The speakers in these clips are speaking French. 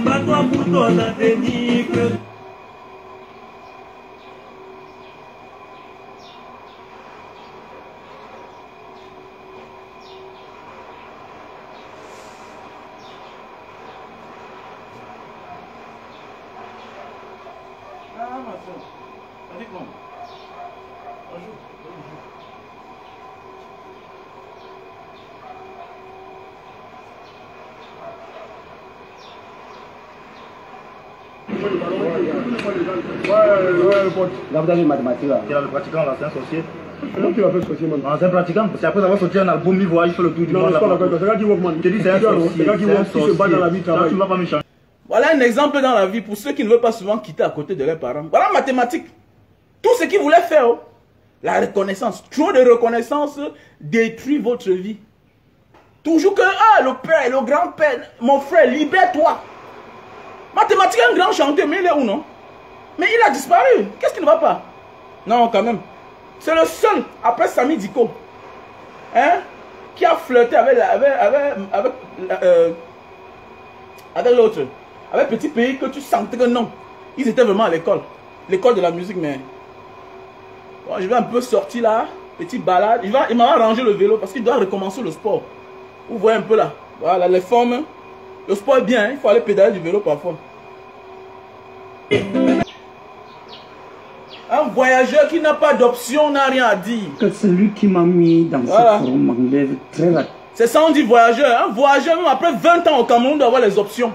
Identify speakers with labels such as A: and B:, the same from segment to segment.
A: Pas-toi pour ton avenir.
B: Là, vous avez une mathématique là.
C: Il a le pratiquant là, c'est un sorcier.
B: Comment tu vas faire sorcier, man?
C: C'est un pratiquant, parce qu'après avoir sorti un album, il voit, il fait le tour du monde.
B: Non, c'est pas d'accord. C'est un gars qui work, man.
C: Je te dis, c'est un sorcier.
B: C'est un gars qui work, qui se bat dans la vie, travaille.
C: Tu vas pas me changer.
D: Voilà un exemple dans la vie pour ceux qui ne veulent pas souvent quitter à côté de leurs parents. Voilà mathématiques. Tout ce qu'ils voulaient faire, la reconnaissance. Trop de reconnaissance détruit votre vie. Toujours que, le père, le grand-père, mon frère, libère-toi. Mathématiques, un grand chanteur, mais il est où, non? Mais il a disparu. Qu'est-ce qui ne va pas? Non, quand même. C'est le seul, après Sami Diko, hein, qui a flirté avec l'autre. Avec Petit Pays, que tu sentais que non. Ils étaient vraiment à l'école. L'école de la musique, mais... Bon, je vais un peu sortir là. Petite balade. Il m'a arrangé le vélo parce qu'il doit recommencer le sport. Vous voyez un peu là. Voilà, les formes. Le sport est bien, hein, il faut aller pédaler du vélo parfois. Un voyageur qui n'a pas d'option n'a rien à dire.
E: Que celui qui m'a mis dans ce forum m'enlève très rapide.
D: C'est ça on dit voyageur. Un voyageur, même après 20 ans au Cameroun, doit avoir les options.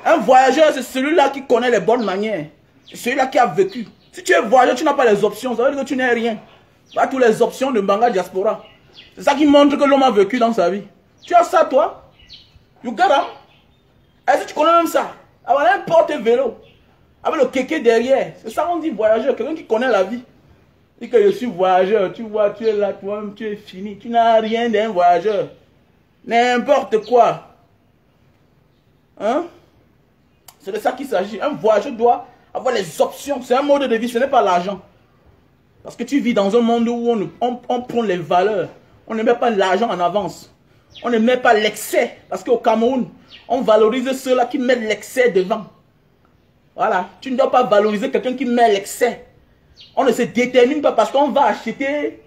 D: Un voyageur, c'est celui-là qui connaît les bonnes manières. C'est celui-là qui a vécu. Si tu es voyageur, tu n'as pas les options. Ça veut dire que tu n'es rien. Tu as toutes les options de Mbanga Diaspora. C'est ça qui montre que l'homme a vécu dans sa vie. Tu as ça, toi? You got it? Est-ce que tu connais même ça? Avoir un porte-vélo. Avec le kéké derrière. C'est ça qu'on dit voyageur. Quelqu'un qui connaît la vie. Dit que je suis voyageur. Tu vois, tu es là, toi-même, tu es fini. Tu n'as rien d'un voyageur. N'importe quoi. Hein? C'est de ça qu'il s'agit. Un voyageur doit avoir les options. C'est un mode de vie, ce n'est pas l'argent. Parce que tu vis dans un monde où on prend les valeurs. On ne met pas l'argent en avance. On ne met pas l'excès. Parce qu'au Cameroun, on valorise ceux-là qui mettent l'excès devant. Voilà. Tu ne dois pas valoriser quelqu'un qui met l'excès. On ne se détermine pas parce qu'on va acheter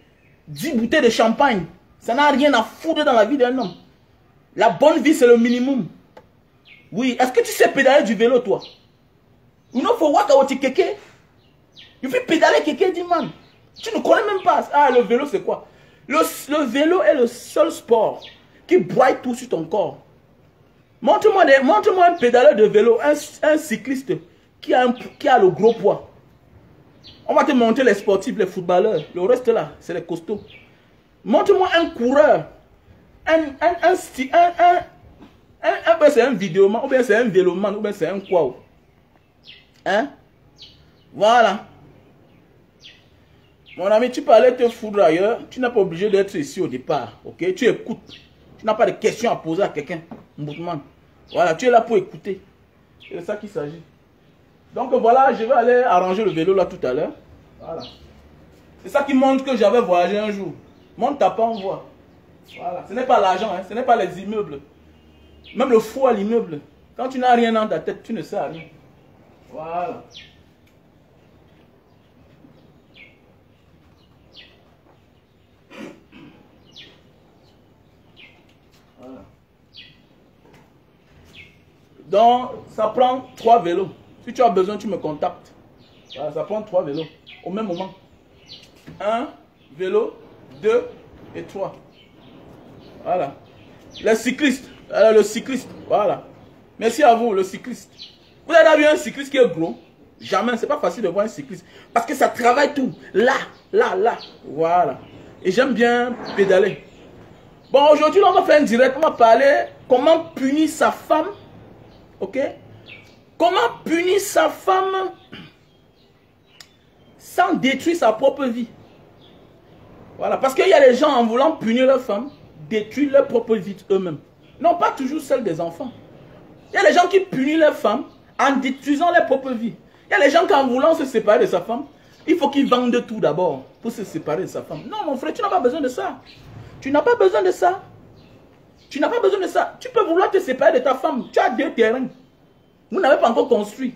D: 10 bouteilles de champagne. Ça n'a rien à foutre dans la vie d'un homme. La bonne vie, c'est le minimum. Oui. Est-ce que tu sais pédaler du vélo, toi? Il faut voir quand tu kéké. Il faut pédaler kéké, dis man. Tu ne connais même pas. Ah, le vélo, c'est quoi? Le vélo est le seul sport qui broie tout sur ton corps. Montre-moi un pédaleur de vélo, un cycliste qui a le gros poids. On va te montrer les sportifs, les footballeurs. Le reste là, c'est les costauds. Montre-moi un coureur. C'est un vidéoman, ou bien c'est un véloman, ou bien c'est un quoi. Hein? Voilà. Mon ami, tu peux aller te foudre ailleurs. Tu n'es pas obligé d'être ici au départ. Ok? Tu écoutes. Tu n'as pas de questions à poser à quelqu'un. Voilà, tu es là pour écouter. C'est de ça qu'il s'agit. Donc voilà, je vais aller arranger le vélo là tout à l'heure. Voilà. C'est ça qui montre que j'avais voyagé un jour. Monte ta pas, on voit. Voilà. Ce n'est pas l'argent, hein. Ce n'est pas les immeubles. Même le fou à l'immeuble. Quand tu n'as rien dans ta tête, tu ne sais rien. Voilà. Voilà. Donc, ça prend 3 vélos. Si tu as besoin, tu me contactes. Voilà, ça prend 3 vélos au même moment. 1 vélo, 2 et 3. Voilà. Les cyclistes. Alors, le cycliste. Voilà. Merci à vous, le cycliste. Vous avez vu un cycliste qui est gros? Jamais. C'est pas facile de voir un cycliste. Parce que ça travaille tout. Là, là, là. Voilà. Et j'aime bien pédaler. Bon, aujourd'hui, on va faire un direct. On va parler comment punir sa femme. Ok? Comment punir sa femme sans détruire sa propre vie? Voilà. Parce qu'il y a des gens, en voulant punir leur femme, détruisent leur propre vie eux-mêmes. Non, pas toujours celle des enfants. Il y a des gens qui punissent leur femme en détruisant leur propre vie. Il y a des gens qui, en voulant se séparer de sa femme, il faut qu'ils vendent tout d'abord pour se séparer de sa femme. Non, mon frère, tu n'as pas besoin de ça. Tu n'as pas besoin de ça. Tu n'as pas besoin de ça. Tu peux vouloir te séparer de ta femme. Tu as 2 terrains. Vous n'avez pas encore construit.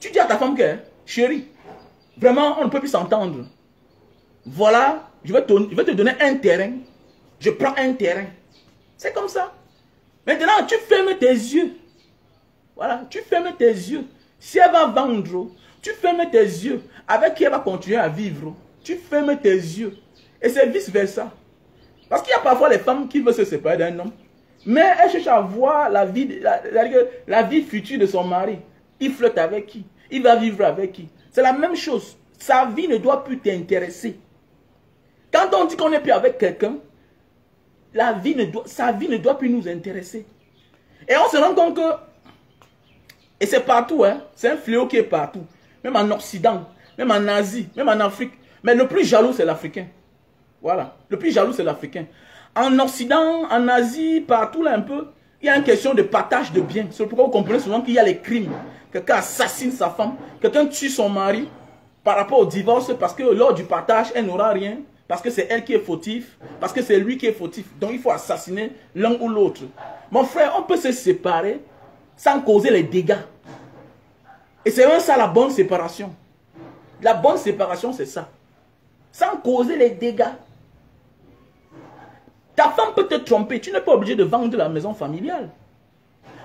D: Tu dis à ta femme que, chérie, vraiment, on ne peut plus s'entendre. Voilà, je vais te donner un terrain. Je prends un terrain. C'est comme ça. Maintenant, tu fermes tes yeux. Voilà, tu fermes tes yeux. Si elle va vendre, tu fermes tes yeux. Avec qui elle va continuer à vivre. Tu fermes tes yeux. Et c'est vice versa. Parce qu'il y a parfois les femmes qui veulent se séparer d'un homme. Mais elles cherchent à voir la vie future de son mari. Il flotte avec qui? Il va vivre avec qui? C'est la même chose. Sa vie ne doit plus t'intéresser. Quand on dit qu'on n'est plus avec quelqu'un, sa vie ne doit plus nous intéresser. Et on se rend compte que, et c'est partout, hein, c'est un fléau qui est partout. Même en Occident, même en Asie, même en Afrique. Mais le plus jaloux, c'est l'Africain. Voilà, le plus jaloux, c'est l'Africain. En Occident, en Asie, partout là un peu, il y a une question de partage de biens. C'est pourquoi vous comprenez souvent qu'il y a les crimes. Quelqu'un assassine sa femme, quelqu'un tue son mari par rapport au divorce parce que lors du partage, elle n'aura rien. Parce que c'est elle qui est fautif, parce que c'est lui qui est fautif. Donc il faut assassiner l'un ou l'autre. Mon frère, on peut se séparer sans causer les dégâts. Et c'est même ça la bonne séparation. La bonne séparation, c'est ça. Sans causer les dégâts. Ta femme peut te tromper. Tu n'es pas obligé de vendre la maison familiale.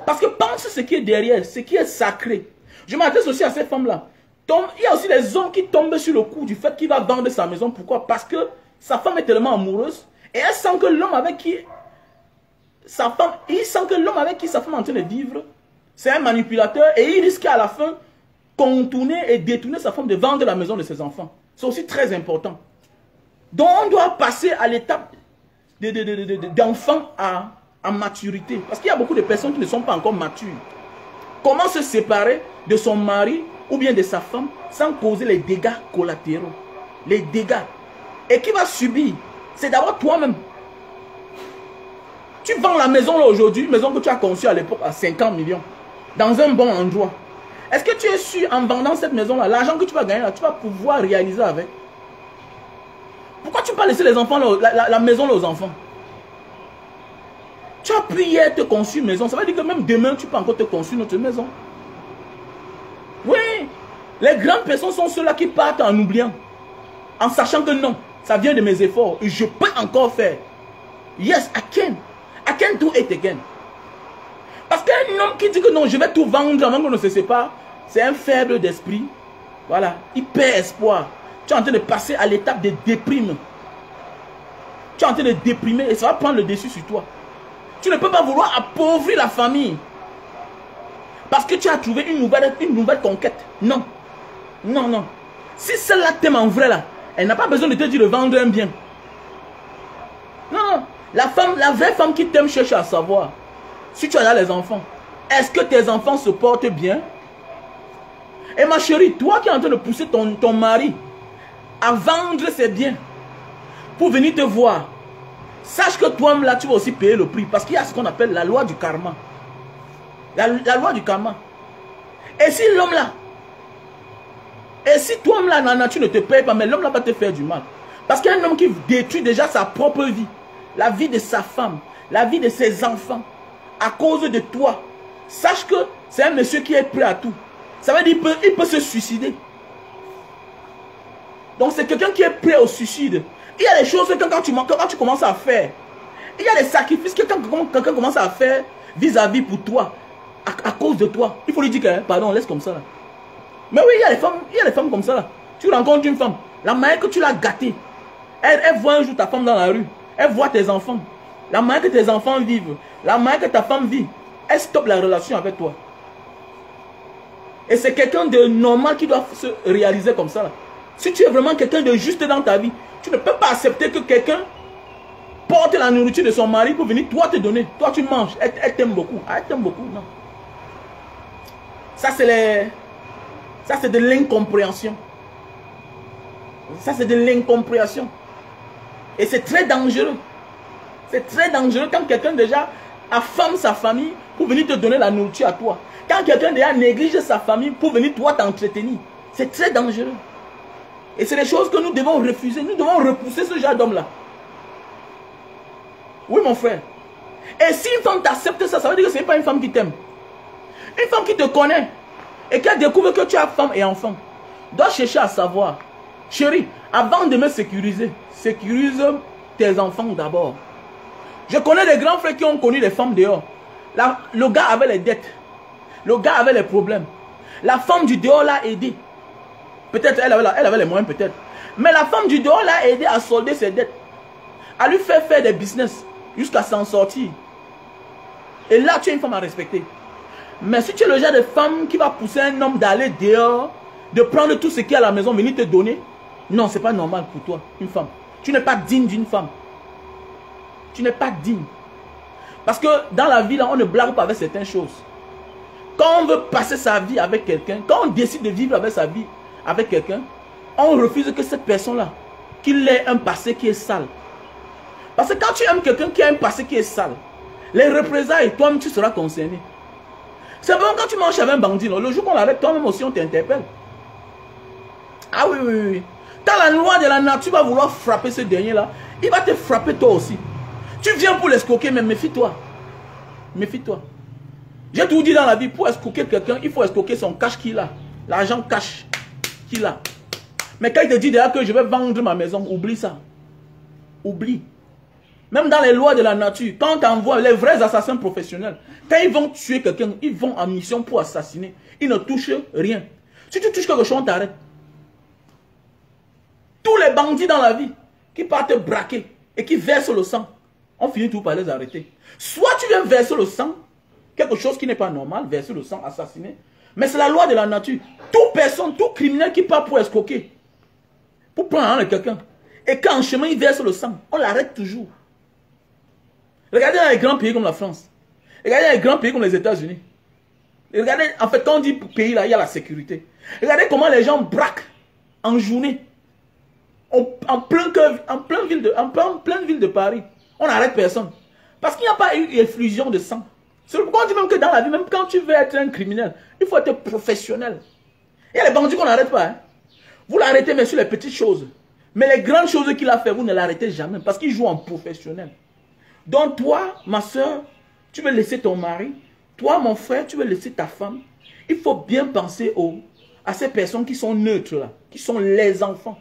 D: Parce que pense ce qui est derrière, ce qui est sacré. Je m'adresse aussi à ces femmes-là. Il y a aussi les hommes qui tombent sur le coup du fait qu'il va vendre sa maison. Pourquoi? Parce que sa femme est tellement amoureuse. Et elle sent que l'homme avec qui sa femme est en train de vivre, c'est un manipulateur. Et il risque à la fin contourner et détourner sa femme de vendre la maison de ses enfants. C'est aussi très important. Donc on doit passer à l'étape d'enfant à maturité. Parce qu'il y a beaucoup de personnes qui ne sont pas encore matures. Comment se séparer de son mari ou bien de sa femme sans causer les dégâts collatéraux? Les dégâts. Et qui va subir? C'est d'abord toi-même. Tu vends la maison là aujourd'hui, une maison que tu as conçue à l'époque à 50 millions, dans un bon endroit. Est-ce que tu es sûr en vendant cette maison là, l'argent que tu vas gagner là, tu vas pouvoir réaliser avec? Pourquoi tu ne peux pas laisser les enfants, la maison là aux enfants? Tu as pu hier te construire une maison, ça veut dire que même demain tu peux encore te construire notre maison. Oui, les grandes personnes sont ceux-là qui partent en oubliant, en sachant que non, ça vient de mes efforts et je peux encore faire. Yes, I can do it again. Parce qu'un homme qui dit que non, je vais tout vendre avant qu'on ne se sépare, c'est un faible d'esprit. Voilà, il perd espoir. Tu es en train de passer à l'étape de déprime. Tu es en train de déprimer et ça va prendre le dessus sur toi. Tu ne peux pas vouloir appauvrir la famille. Parce que tu as trouvé une nouvelle conquête. Non. Non, non. Si celle-là t'aime en vrai, là, elle n'a pas besoin de te dire de vendre un bien. Non. La vraie femme qui t'aime cherche à savoir. Si tu as là les enfants, est-ce que tes enfants se portent bien? Et ma chérie, toi qui es en train de pousser ton mari à vendre ses biens pour venir te voir, sache que toi-même là, tu vas aussi payer le prix. Parce qu'il y a ce qu'on appelle la loi du karma. La loi du karma. Et si l'homme là, et si toi-même là, Nana, tu ne te payes pas, mais l'homme là va te faire du mal. Parce qu'il y a un homme qui détruit déjà sa propre vie, la vie de sa femme, la vie de ses enfants, à cause de toi. Sache que c'est un monsieur qui est prêt à tout. Ça veut dire qu'il peut se suicider. Donc c'est quelqu'un qui est prêt au suicide. Il y a des choses que quand tu commences à faire, il y a des sacrifices que quelqu'un commence à faire vis-à-vis pour toi, à cause de toi. Il faut lui dire que, pardon, laisse comme ça. Là. Mais oui, il y a des femmes comme ça. Là. Tu rencontres une femme, la manière que tu l'as gâtée, elle voit un jour ta femme dans la rue, elle voit tes enfants, la manière que tes enfants vivent, la manière que ta femme vit, elle stoppe la relation avec toi. Et c'est quelqu'un de normal qui doit se réaliser comme ça. Là. Si tu es vraiment quelqu'un de juste dans ta vie, tu ne peux pas accepter que quelqu'un porte la nourriture de son mari pour venir toi te donner. Toi tu manges, elle t'aime beaucoup. Elle t'aime beaucoup, non. Ça c'est de l'incompréhension. Ça c'est de l'incompréhension. Et c'est très dangereux. C'est très dangereux quand quelqu'un déjà affame sa famille pour venir te donner la nourriture à toi. Quand quelqu'un déjà néglige sa famille pour venir toi t'entretenir. C'est très dangereux. Et c'est des choses que nous devons refuser. Nous devons repousser ce genre d'homme-là. Oui, mon frère. Et si une femme t'accepte ça, ça veut dire que ce n'est pas une femme qui t'aime. Une femme qui te connaît et qui a découvert que tu as femme et enfant doit chercher à savoir, chérie, avant de me sécuriser, sécurise tes enfants d'abord. Je connais des grands frères qui ont connu les femmes dehors. Le gars avait les dettes. Le gars avait les problèmes. La femme du dehors l'a aidé. Peut-être elle avait les moyens, peut-être. Mais la femme du dehors l'a aidé à solder ses dettes. À lui faire des business jusqu'à s'en sortir. Et là, tu es une femme à respecter. Mais si tu es le genre de femme qui va pousser un homme d'aller dehors, de prendre tout ce qu'il y a à la maison, venir te donner, non, ce n'est pas normal pour toi, une femme. Tu n'es pas digne d'une femme. Tu n'es pas digne. Parce que dans la vie, là, on ne blague pas avec certaines choses. Quand on veut passer sa vie avec quelqu'un, quand on décide de vivre avec sa vie avec quelqu'un, on refuse que cette personne-là, qu'il ait un passé qui est sale. Parce que quand tu aimes quelqu'un qui a un passé qui est sale, les représailles, toi-même, tu seras concerné. C'est bon quand tu manges avec un bandit, le jour qu'on l'arrête, toi-même aussi, on t'interpelle. Ah oui, oui, oui. Quand la loi de la nature va vouloir frapper ce dernier-là, il va te frapper toi aussi. Tu viens pour l'escroquer, mais méfie-toi. Méfie-toi. J'ai tout dit dans la vie, pour escroquer quelqu'un, il faut escroquer son cash qu'il a. L'argent cash qu'il a. Mais quand il te dit déjà que je vais vendre ma maison, oublie ça. Oublie. Même dans les lois de la nature, quand on t'envoie les vrais assassins professionnels, quand ils vont tuer quelqu'un, ils vont en mission pour assassiner. Ils ne touchent rien. Si tu touches quelque chose, on t'arrête. Tous les bandits dans la vie qui partent braquer et qui versent le sang, on finit tout par les arrêter. Soit tu viens verser le sang, quelque chose qui n'est pas normal, verser le sang, assassiner. Mais c'est la loi de la nature. Toute personne, tout criminel qui part pour escroquer, pour prendre quelqu'un, et quand en chemin il verse le sang, on l'arrête toujours. Regardez dans les grands pays comme la France. Regardez dans les grands pays comme les États-Unis. Regardez, en fait, quand on dit pays là, il y a la sécurité. Regardez comment les gens braquent en journée. En pleine ville de Paris. On n'arrête personne. Parce qu'il n'y a pas eu effusion de sang. C'est pourquoi on dit même que dans la vie, même quand tu veux être un criminel, il faut être professionnel. Il y a les bandits qu'on n'arrête pas. Hein. Vous l'arrêtez, mais sur les petites choses. Mais les grandes choses qu'il a fait, vous ne l'arrêtez jamais. Parce qu'il joue en professionnel. Donc toi, ma soeur, tu veux laisser ton mari. Toi, mon frère, tu veux laisser ta femme. Il faut bien penser à ces personnes qui sont neutres là. Qui sont les enfants.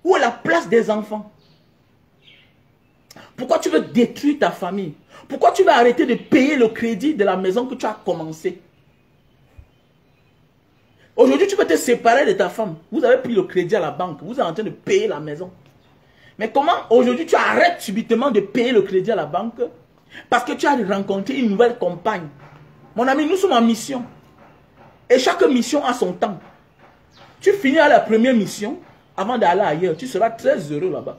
D: Où est la place des enfants? Pourquoi tu veux détruire ta famille? Pourquoi tu veux arrêter de payer le crédit de la maison que tu as commencé? Aujourd'hui, tu peux te séparer de ta femme. Vous avez pris le crédit à la banque. Vous êtes en train de payer la maison. Mais comment aujourd'hui tu arrêtes subitement de payer le crédit à la banque parce que tu as rencontré une nouvelle compagne? Mon ami, nous sommes en mission. Et chaque mission a son temps. Tu finis à la première mission avant d'aller ailleurs. Tu seras très heureux là-bas.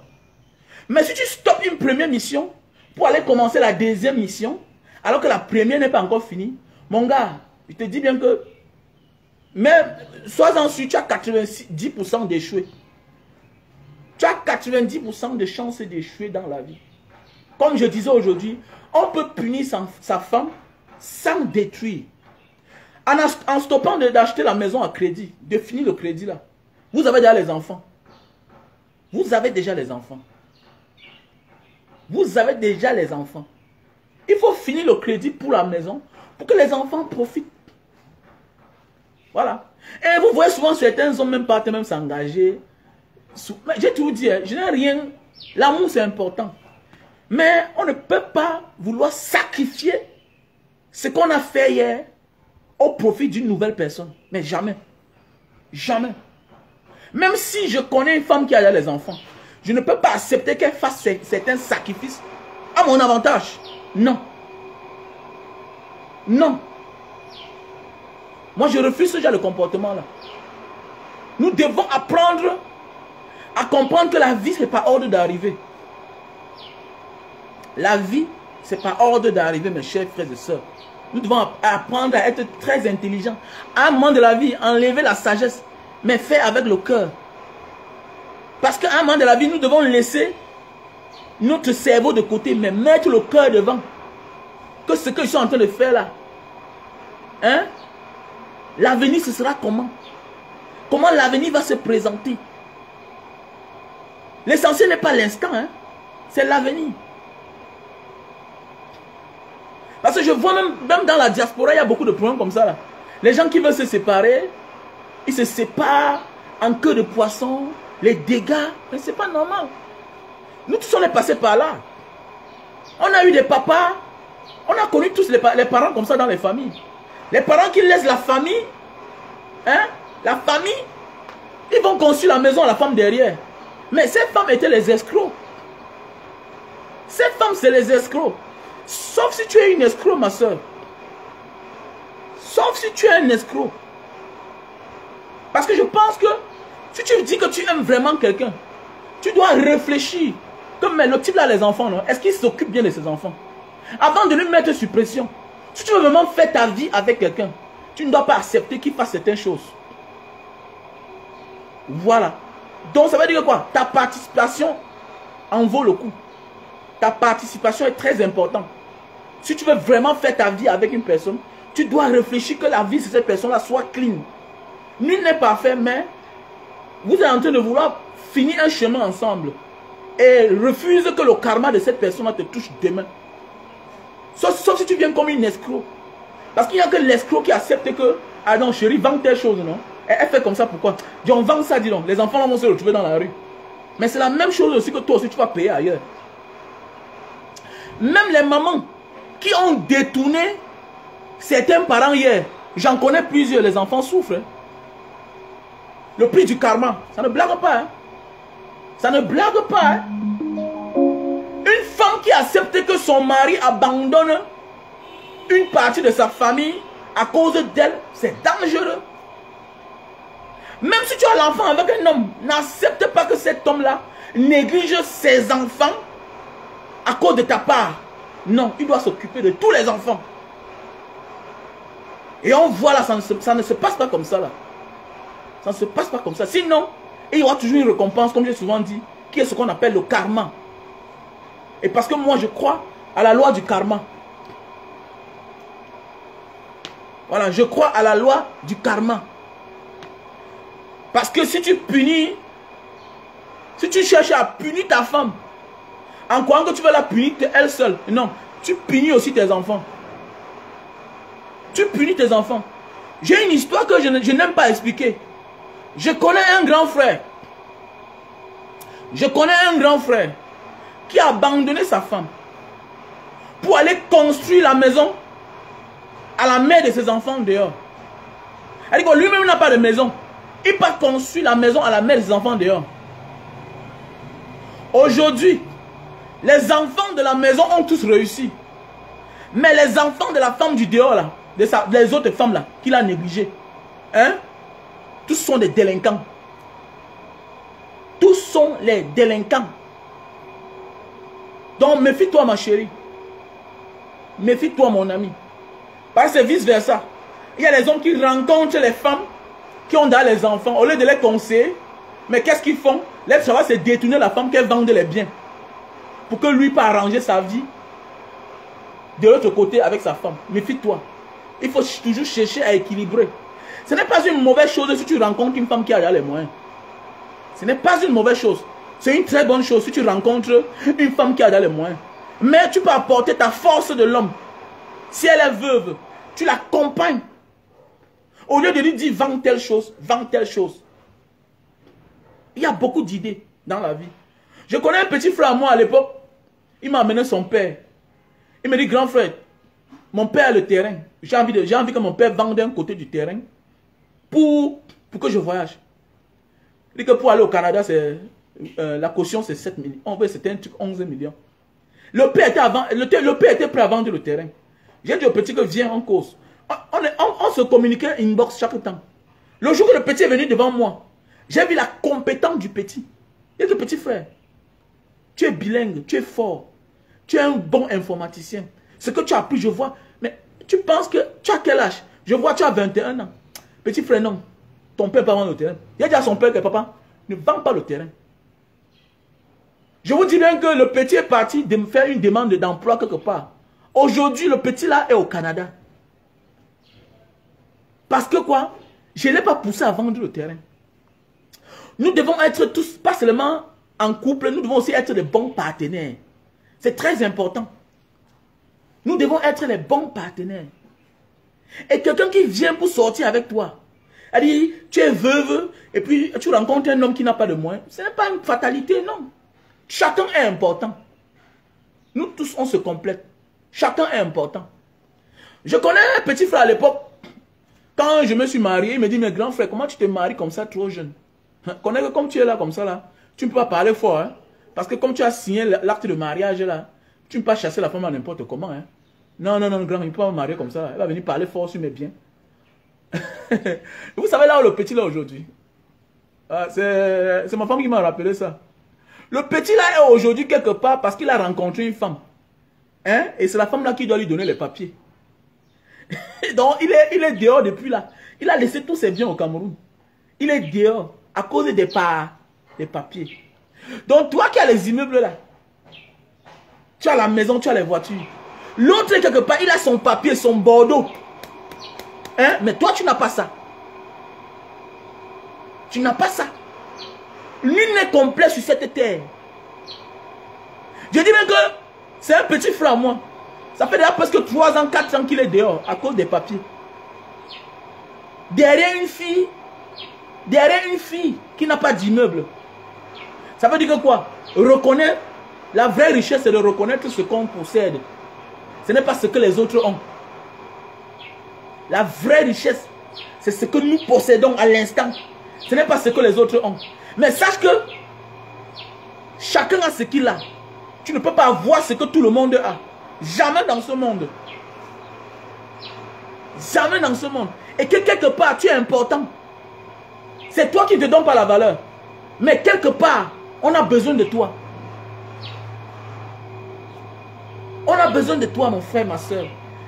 D: Mais si tu stoppes une première mission pour aller commencer la deuxième mission, alors que la première n'est pas encore finie, mon gars, je te dis bien que même, sois-en sûr, tu as 90% d'échouer. Tu as 90% de chances d'échouer dans la vie. Comme je disais aujourd'hui, on peut punir sa femme sans détruire. En stoppant d'acheter la maison à crédit, de finir le crédit là, vous avez déjà les enfants. Vous avez déjà les enfants. Vous avez déjà les enfants. Il faut finir le crédit pour la maison pour que les enfants profitent. Voilà. Et vous voyez souvent certains hommes même partent même s'engager. J'ai tout dit, je n'ai rien. L'amour c'est important. Mais on ne peut pas vouloir sacrifier ce qu'on a fait hier au profit d'une nouvelle personne. Mais jamais. Jamais. Même si je connais une femme qui a les enfants, je ne peux pas accepter qu'elle fasse certains sacrifices à mon avantage. Non. Non. Moi, je refuse ce genre de comportement-là. Nous devons apprendre à comprendre que la vie, ce n'est pas ordre d'arriver. La vie, ce n'est pas ordre d'arriver, mes chers frères et sœurs. Nous devons apprendre à être très intelligents. À un moment de la vie, enlever la sagesse, mais faire avec le cœur. Parce qu'à un moment de la vie, nous devons laisser notre cerveau de côté, mais mettre le cœur devant. Que ce que je suis en train de faire là, hein? L'avenir, ce sera comment? Comment l'avenir va se présenter? L'essentiel n'est pas l'instant, hein? C'est l'avenir. Parce que je vois même dans la diaspora, il y a beaucoup de problèmes comme ça. Là. Les gens qui veulent se séparer, ils se séparent en queue de poisson, les dégâts. Mais c'est pas normal. Nous tous, on est passés par là. On a eu des papas, on a connu tous les parents comme ça dans les familles. Les parents qui laissent la famille, hein, la famille, ils vont construire la maison à la femme derrière. Mais ces femmes étaient les escrocs. Ces femmes, c'est les escrocs. Sauf si tu es une escroc, ma soeur. Sauf si tu es un escroc. Parce que je pense que si tu dis que tu aimes vraiment quelqu'un, tu dois réfléchir. Comme le type là, les enfants, est-ce qu'il s'occupe bien de ses enfants? Avant de lui mettre sur pression. Si tu veux vraiment faire ta vie avec quelqu'un, tu ne dois pas accepter qu'il fasse certaines choses. Voilà. Donc ça veut dire quoi? Ta participation en vaut le coup. Ta participation est très importante. Si tu veux vraiment faire ta vie avec une personne, tu dois réfléchir que la vie de cette personne-là soit clean. Nul n'est parfait, mais vous êtes en train de vouloir finir un chemin ensemble. Et refuse que le karma de cette personne-là te touche demain. Sauf si tu viens comme une escroc. Parce qu'il n'y a que l'escroc qui accepte que, ah non chérie, vends telle chose, non? Elle fait comme ça, pourquoi? Dis on vend ça, dis donc. Les enfants là vont se retrouver dans la rue. Mais c'est la même chose aussi que toi aussi tu vas payer ailleurs. Même les mamans qui ont détourné certains parents hier, j'en connais plusieurs, les enfants souffrent. Hein. Le prix du karma, ça ne blague pas. Hein. Ça ne blague pas. Hein. Une femme qui accepte que son mari abandonne une partie de sa famille à cause d'elle, c'est dangereux. Même si tu as l'enfant avec un homme, n'accepte pas que cet homme-là néglige ses enfants à cause de ta part. Non, il doit s'occuper de tous les enfants. Et on voit là, ça ne se passe pas comme ça là. Ça ne se passe pas comme ça. Sinon, il y aura toujours une récompense, comme j'ai souvent dit, qui est ce qu'on appelle le karma. Et parce que moi, je crois à la loi du karma. Voilà, je crois à la loi du karma. Parce que si tu punis, si tu cherches à punir ta femme, en croyant que tu vas la punir elle seule, non, tu punis aussi tes enfants. Tu punis tes enfants. J'ai une histoire que je n'aime pas expliquer. Je connais un grand frère. Je connais un grand frère qui a abandonné sa femme pour aller construire la maison à la mère de ses enfants dehors. C'est-à-dire que lui-même n'a pas de maison. Il part construire la maison à la mère de ses enfants dehors. Aujourd'hui, les enfants de la maison ont tous réussi. Mais les enfants de la femme du dehors, là, des autres femmes là, qu'il a négligées, hein, tous sont des délinquants. Tous sont les délinquants. Donc méfie-toi ma chérie. Méfie-toi mon ami. Parce que c'est vice versa. Il y a les hommes qui rencontrent les femmes qui ont dans les enfants. Au lieu de les conseiller, mais qu'est-ce qu'ils font? Ça va se détourner la femme qu'elle vende les biens. Pour que lui puisse arranger sa vie de l'autre côté avec sa femme. Méfie-toi. Il faut toujours chercher à équilibrer. Ce n'est pas une mauvaise chose si tu rencontres une femme qui a les moyens. Ce n'est pas une mauvaise chose. C'est une très bonne chose si tu rencontres une femme qui a les moyens. Mais tu peux apporter ta force de l'homme. Si elle est veuve, tu l'accompagnes. Au lieu de lui dire vends telle chose, vends telle chose. Il y a beaucoup d'idées dans la vie. Je connais un petit frère à moi à l'époque. Il m'a amené son père. Il me dit grand frère, mon père a le terrain. J'ai envie que mon père vende un côté du terrain pour que je voyage. Il dit que pour aller au Canada, la caution c'est 7 millions. En fait, c'était un truc 11 millions. Le père était prêt à vendre le terrain. J'ai dit au petit que viens en cause. On se communiquait inbox chaque temps. Le jour que le petit est venu devant moi, j'ai vu la compétence du petit. Il dit petit frère, tu es bilingue, tu es fort, tu es un bon informaticien. Ce que tu as appris, je vois. Mais tu penses que tu as quel âge? Je vois tu as 21 ans. Petit frère, non. Ton père ne peut pas vendre le terrain. Il a dit à son père que papa, ne vends pas le terrain. Je vous dis bien que le petit est parti de me faire une demande d'emploi quelque part. Aujourd'hui, le petit là est au Canada. Parce que quoi? Je ne l'ai pas poussé à vendre le terrain. Nous devons être tous, pas seulement en couple, nous devons aussi être de bons partenaires. C'est très important. Nous devons être les bons partenaires. Et quelqu'un qui vient pour sortir avec toi, elle dit, tu es veuve, et puis tu rencontres un homme qui n'a pas de moyens. Ce n'est pas une fatalité, non. Chacun est important. Nous tous, on se complète. Chacun est important. Je connais un petit frère à l'époque. Quand je me suis marié, il me dit, mais grand frère, comment tu te maries comme ça trop jeune? Connais que comme tu es là, comme ça, là, tu ne peux pas parler fort. Hein? Parce que comme tu as signé l'acte de mariage, là, tu ne peux pas chasser la femme à n'importe comment. Hein? Non, non, non, grand, il ne peut pas me marier comme ça. Là. Elle va venir parler fort sur mes biens. Vous savez là où le petit là aujourd'hui? Ah, c'est ma femme qui m'a rappelé ça. Le petit là est aujourd'hui quelque part parce qu'il a rencontré une femme. Hein? Et c'est la femme là qui doit lui donner les papiers. Donc il est dehors depuis là. Il a laissé tous ses biens au Cameroun. Il est dehors à cause des papiers. Donc toi qui as les immeubles là, tu as la maison, tu as les voitures. L'autre quelque part, il a son papier, son Bordeaux. Hein? Mais toi, tu n'as pas ça. Tu n'as pas ça. Nul n'est complet sur cette terre. Je dis même que c'est un petit frère à moi. Ça fait déjà presque 3 ans, 4 ans qu'il est dehors à cause des papiers. Derrière une fille qui n'a pas d'immeuble. Ça veut dire que quoi? Reconnaître, la vraie richesse, c'est de reconnaître ce qu'on possède. Ce n'est pas ce que les autres ont. La vraie richesse, c'est ce que nous possédons à l'instant. Ce n'est pas ce que les autres ont. Mais sache que chacun a ce qu'il a. Tu ne peux pas avoir ce que tout le monde a. Jamais dans ce monde. Jamais dans ce monde. Et que quelque part, tu es important. C'est toi qui ne te donnes pas la valeur. Mais quelque part, on a besoin de toi. On a besoin de toi, mon frère, ma soeur.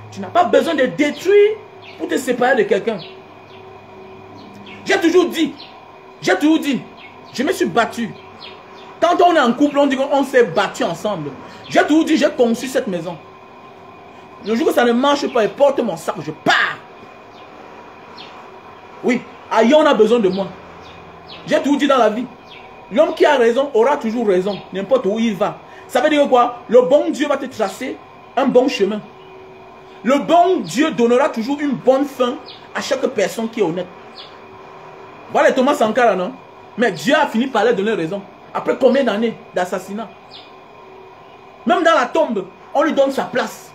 D: Tu n'as pas besoin de détruire pour te séparer de quelqu'un. J'ai toujours dit, je me suis battu. Quand on est en couple, on dit qu'on s'est battu ensemble. J'ai toujours dit, j'ai conçu cette maison. Le jour où ça ne marche pas, et porte mon sac, je pars. Oui, ailleurs on a besoin de moi. J'ai toujours dit dans la vie, l'homme qui a raison aura toujours raison, n'importe où il va. Ça veut dire quoi? Le bon Dieu va te tracer un bon chemin. Le bon Dieu donnera toujours une bonne fin à chaque personne qui est honnête. Voilà Thomas Sankara, non? Mais Dieu a fini par leur donner raison. Après combien d'années d'assassinat? Même dans la tombe, on lui donne sa place.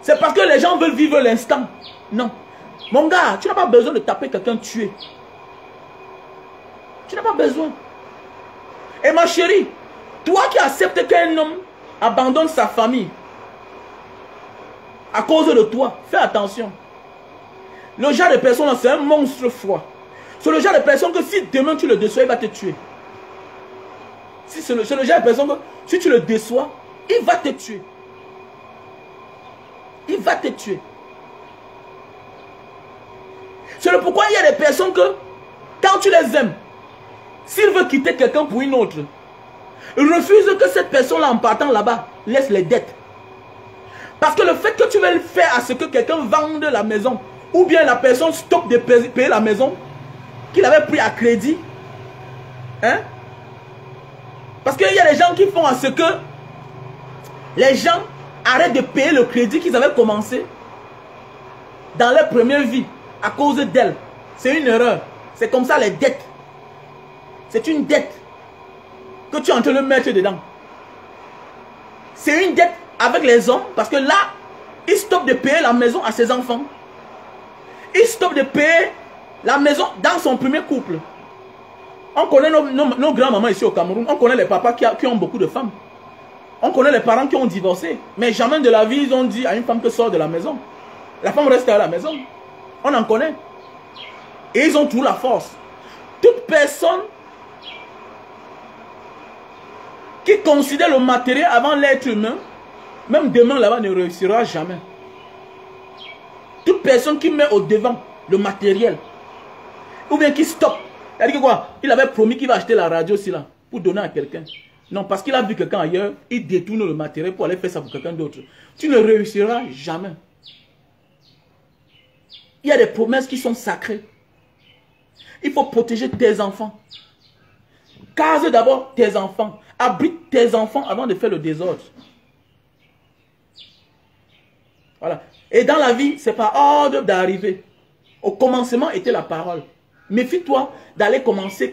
D: C'est parce que les gens veulent vivre l'instant. Non. Mon gars, tu n'as pas besoin de taper quelqu'un tué. Tu n'as pas besoin. Et ma chérie, toi qui acceptes qu'un homme abandonne sa famille à cause de toi, fais attention. Le genre de personne, c'est un monstre froid. C'est le genre de personne que si demain tu le déçois, il va te tuer. C'est le genre de personne que si tu le déçois, il va te tuer. Il va te tuer. C'est le pourquoi il y a des personnes que, quand tu les aimes, s'il veut quitter quelqu'un pour une autre, refuse que cette personne-là, en partant là-bas, laisse les dettes. Parce que le fait que tu veux faire à ce que quelqu'un vende la maison, ou bien la personne stoppe de payer la maison qu'il avait pris à crédit, hein? Parce qu'il y a des gens qui font à ce que les gens arrêtent de payer le crédit qu'ils avaient commencé dans leur première vie à cause d'elle. C'est une erreur. C'est comme ça les dettes. C'est une dette que tu es en train de mettre dedans. C'est une dette avec les hommes parce que là, ils stoppent de payer la maison à ses enfants. Ils stoppent de payer la maison dans son premier couple. On connaît nos grands-mamans ici au Cameroun. On connaît les papas qui ont beaucoup de femmes. On connaît les parents qui ont divorcé. Mais jamais de la vie, ils ont dit à une femme que sort de la maison. La femme reste à la maison. On en connaît. Et ils ont toujours la force. Toute personne qui considère le matériel avant l'être humain, même demain là-bas, ne réussira jamais. Toute personne qui met au devant le matériel, ou bien qui stoppe, c'est-à-dire que quoi? Il avait promis qu'il va acheter la radio aussi là, pour donner à quelqu'un. Non, parce qu'il a vu quelqu'un ailleurs, il détourne le matériel pour aller faire ça pour quelqu'un d'autre. Tu ne réussiras jamais. Il y a des promesses qui sont sacrées. Il faut protéger tes enfants. Case d'abord tes enfants. Abrite tes enfants avant de faire le désordre. Voilà. Et dans la vie, c'est par ordre d'arriver. Au commencement était la parole. Méfie-toi d'aller commencer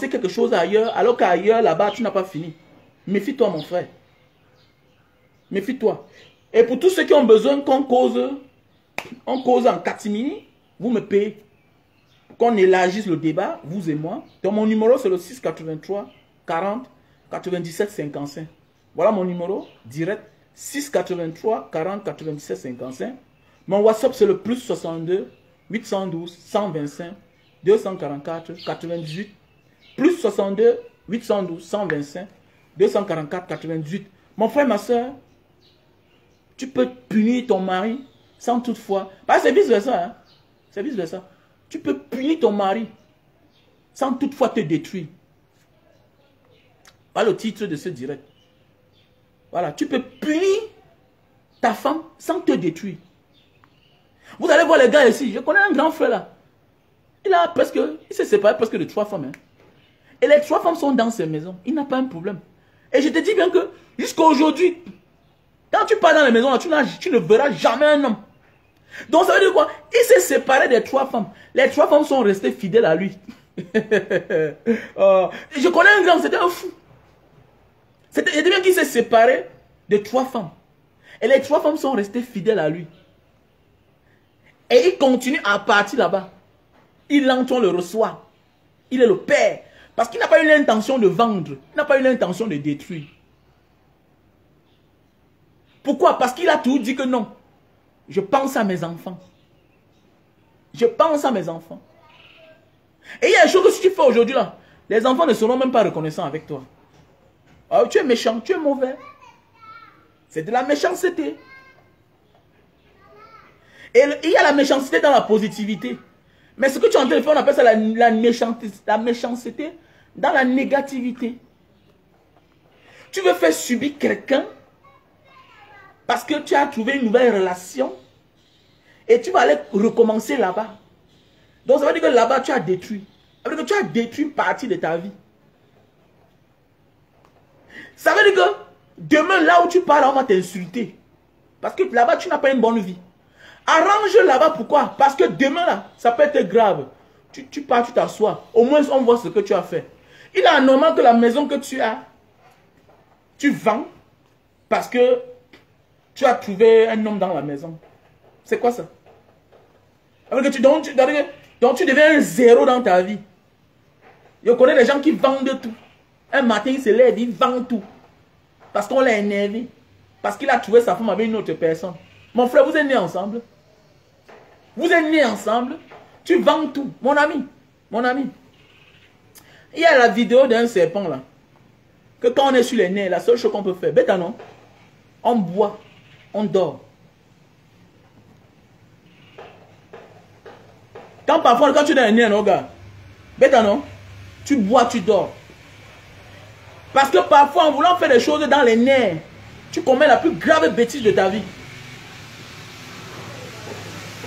D: quelque chose ailleurs, alors qu'ailleurs, là-bas, tu n'as pas fini. Méfie-toi, mon frère. Méfie-toi. Et pour tous ceux qui ont besoin qu'on cause en catimini, vous me payez. Qu'on élargisse le débat, vous et moi. Donc mon numéro, c'est le 683 40 97 55. Voilà mon numéro direct. 683 40 97 55. Mon WhatsApp, c'est le plus 62 812 125 244 98. Plus 62 812 125 244 98. Mon frère, ma soeur, tu peux punir ton mari sans toutefois. Bah, c'est vice-versa. Hein? C'est vice-versa. Tu peux punir ton mari sans toutefois te détruire. Voilà le titre de ce direct. Voilà, tu peux punir ta femme sans te détruire. Vous allez voir les gars ici. Je connais un grand frère là. Il s'est séparé presque de 3 femmes. Hein. Et les 3 femmes sont dans ses maisons. Il n'a pas un problème. Et je te dis bien que jusqu'à aujourd'hui, quand tu pars dans les maisons là, tu ne verras jamais un homme. Donc ça veut dire quoi? Il s'est séparé des 3 femmes. Les 3 femmes sont restées fidèles à lui. Je connais un grand, c'était un fou. Je dis bien qu'il s'est séparé de 3 femmes. Et les 3 femmes sont restées fidèles à lui. Et il continue à partir là-bas. Il entre, on le reçoit. Il est le père. Parce qu'il n'a pas eu l'intention de vendre. Il n'a pas eu l'intention de détruire. Pourquoi? Parce qu'il a toujours dit que non. Je pense à mes enfants. Je pense à mes enfants. Et il y a une chose que si tu fais aujourd'hui là, les enfants ne seront même pas reconnaissants avec toi. Oh, tu es méchant, tu es mauvais. C'est de la méchanceté. Et il y a la méchanceté dans la positivité. Mais ce que tu es en train de faire, on appelle ça la méchanceté dans la négativité. Tu veux faire subir quelqu'un parce que tu as trouvé une nouvelle relation et tu vas aller recommencer là-bas. Donc ça veut dire que là-bas tu as détruit. Ça veut dire que tu as détruit une partie de ta vie. Ça veut dire que demain là où tu pars, on va t'insulter. Parce que là-bas tu n'as pas une bonne vie. Arrange là-bas, pourquoi? Parce que demain là, ça peut être grave. Tu pars, tu t'assois. Au moins on voit ce que tu as fait. Il est anormal que la maison que tu as, tu vends parce que tu as trouvé un homme dans la maison. C'est quoi ça? Donc tu deviens un zéro dans ta vie. Je connais des gens qui vendent tout. Un matin, il se lève, il vend tout. Parce qu'on l'a énervé. Parce qu'il a trouvé sa femme avec une autre personne. Mon frère, vous êtes nés ensemble. Vous êtes nés ensemble. Tu vends tout. Mon ami. Mon ami. Il y a la vidéo d'un serpent là. Que quand on est sur les nerfs, la seule chose qu'on peut faire, bête non? On boit. On dort. Quand tu es dans les nerfs, non, gars. Bête non? Tu bois, tu dors. Parce que parfois, en voulant faire des choses dans les nerfs, tu commets la plus grave bêtise de ta vie.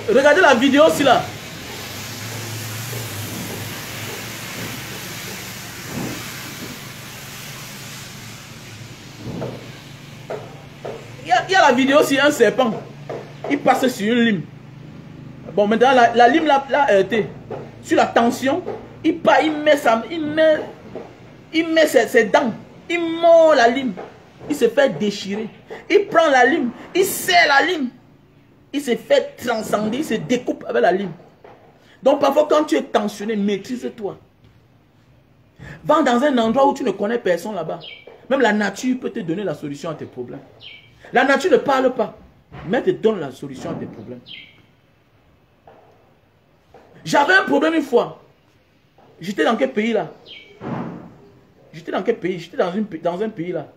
D: Regardez la vidéo aussi là. Il y a la vidéo sur un serpent. Il passe sur une lime. Bon, maintenant, la lime là, sur la tension, il met ses dents. Il mord la lime. Il se fait déchirer. Il prend la lime. Il serre la lime. Il se fait transcender. Il se découpe avec la lime. Donc, parfois, quand tu es tensionné, maîtrise-toi. Va dans un endroit où tu ne connais personne là-bas. Même la nature peut te donner la solution à tes problèmes. La nature ne parle pas, mais te donne la solution à tes problèmes. J'avais un problème une fois. J'étais dans quel pays là? J'étais dans quel pays? J'étais dans un pays là.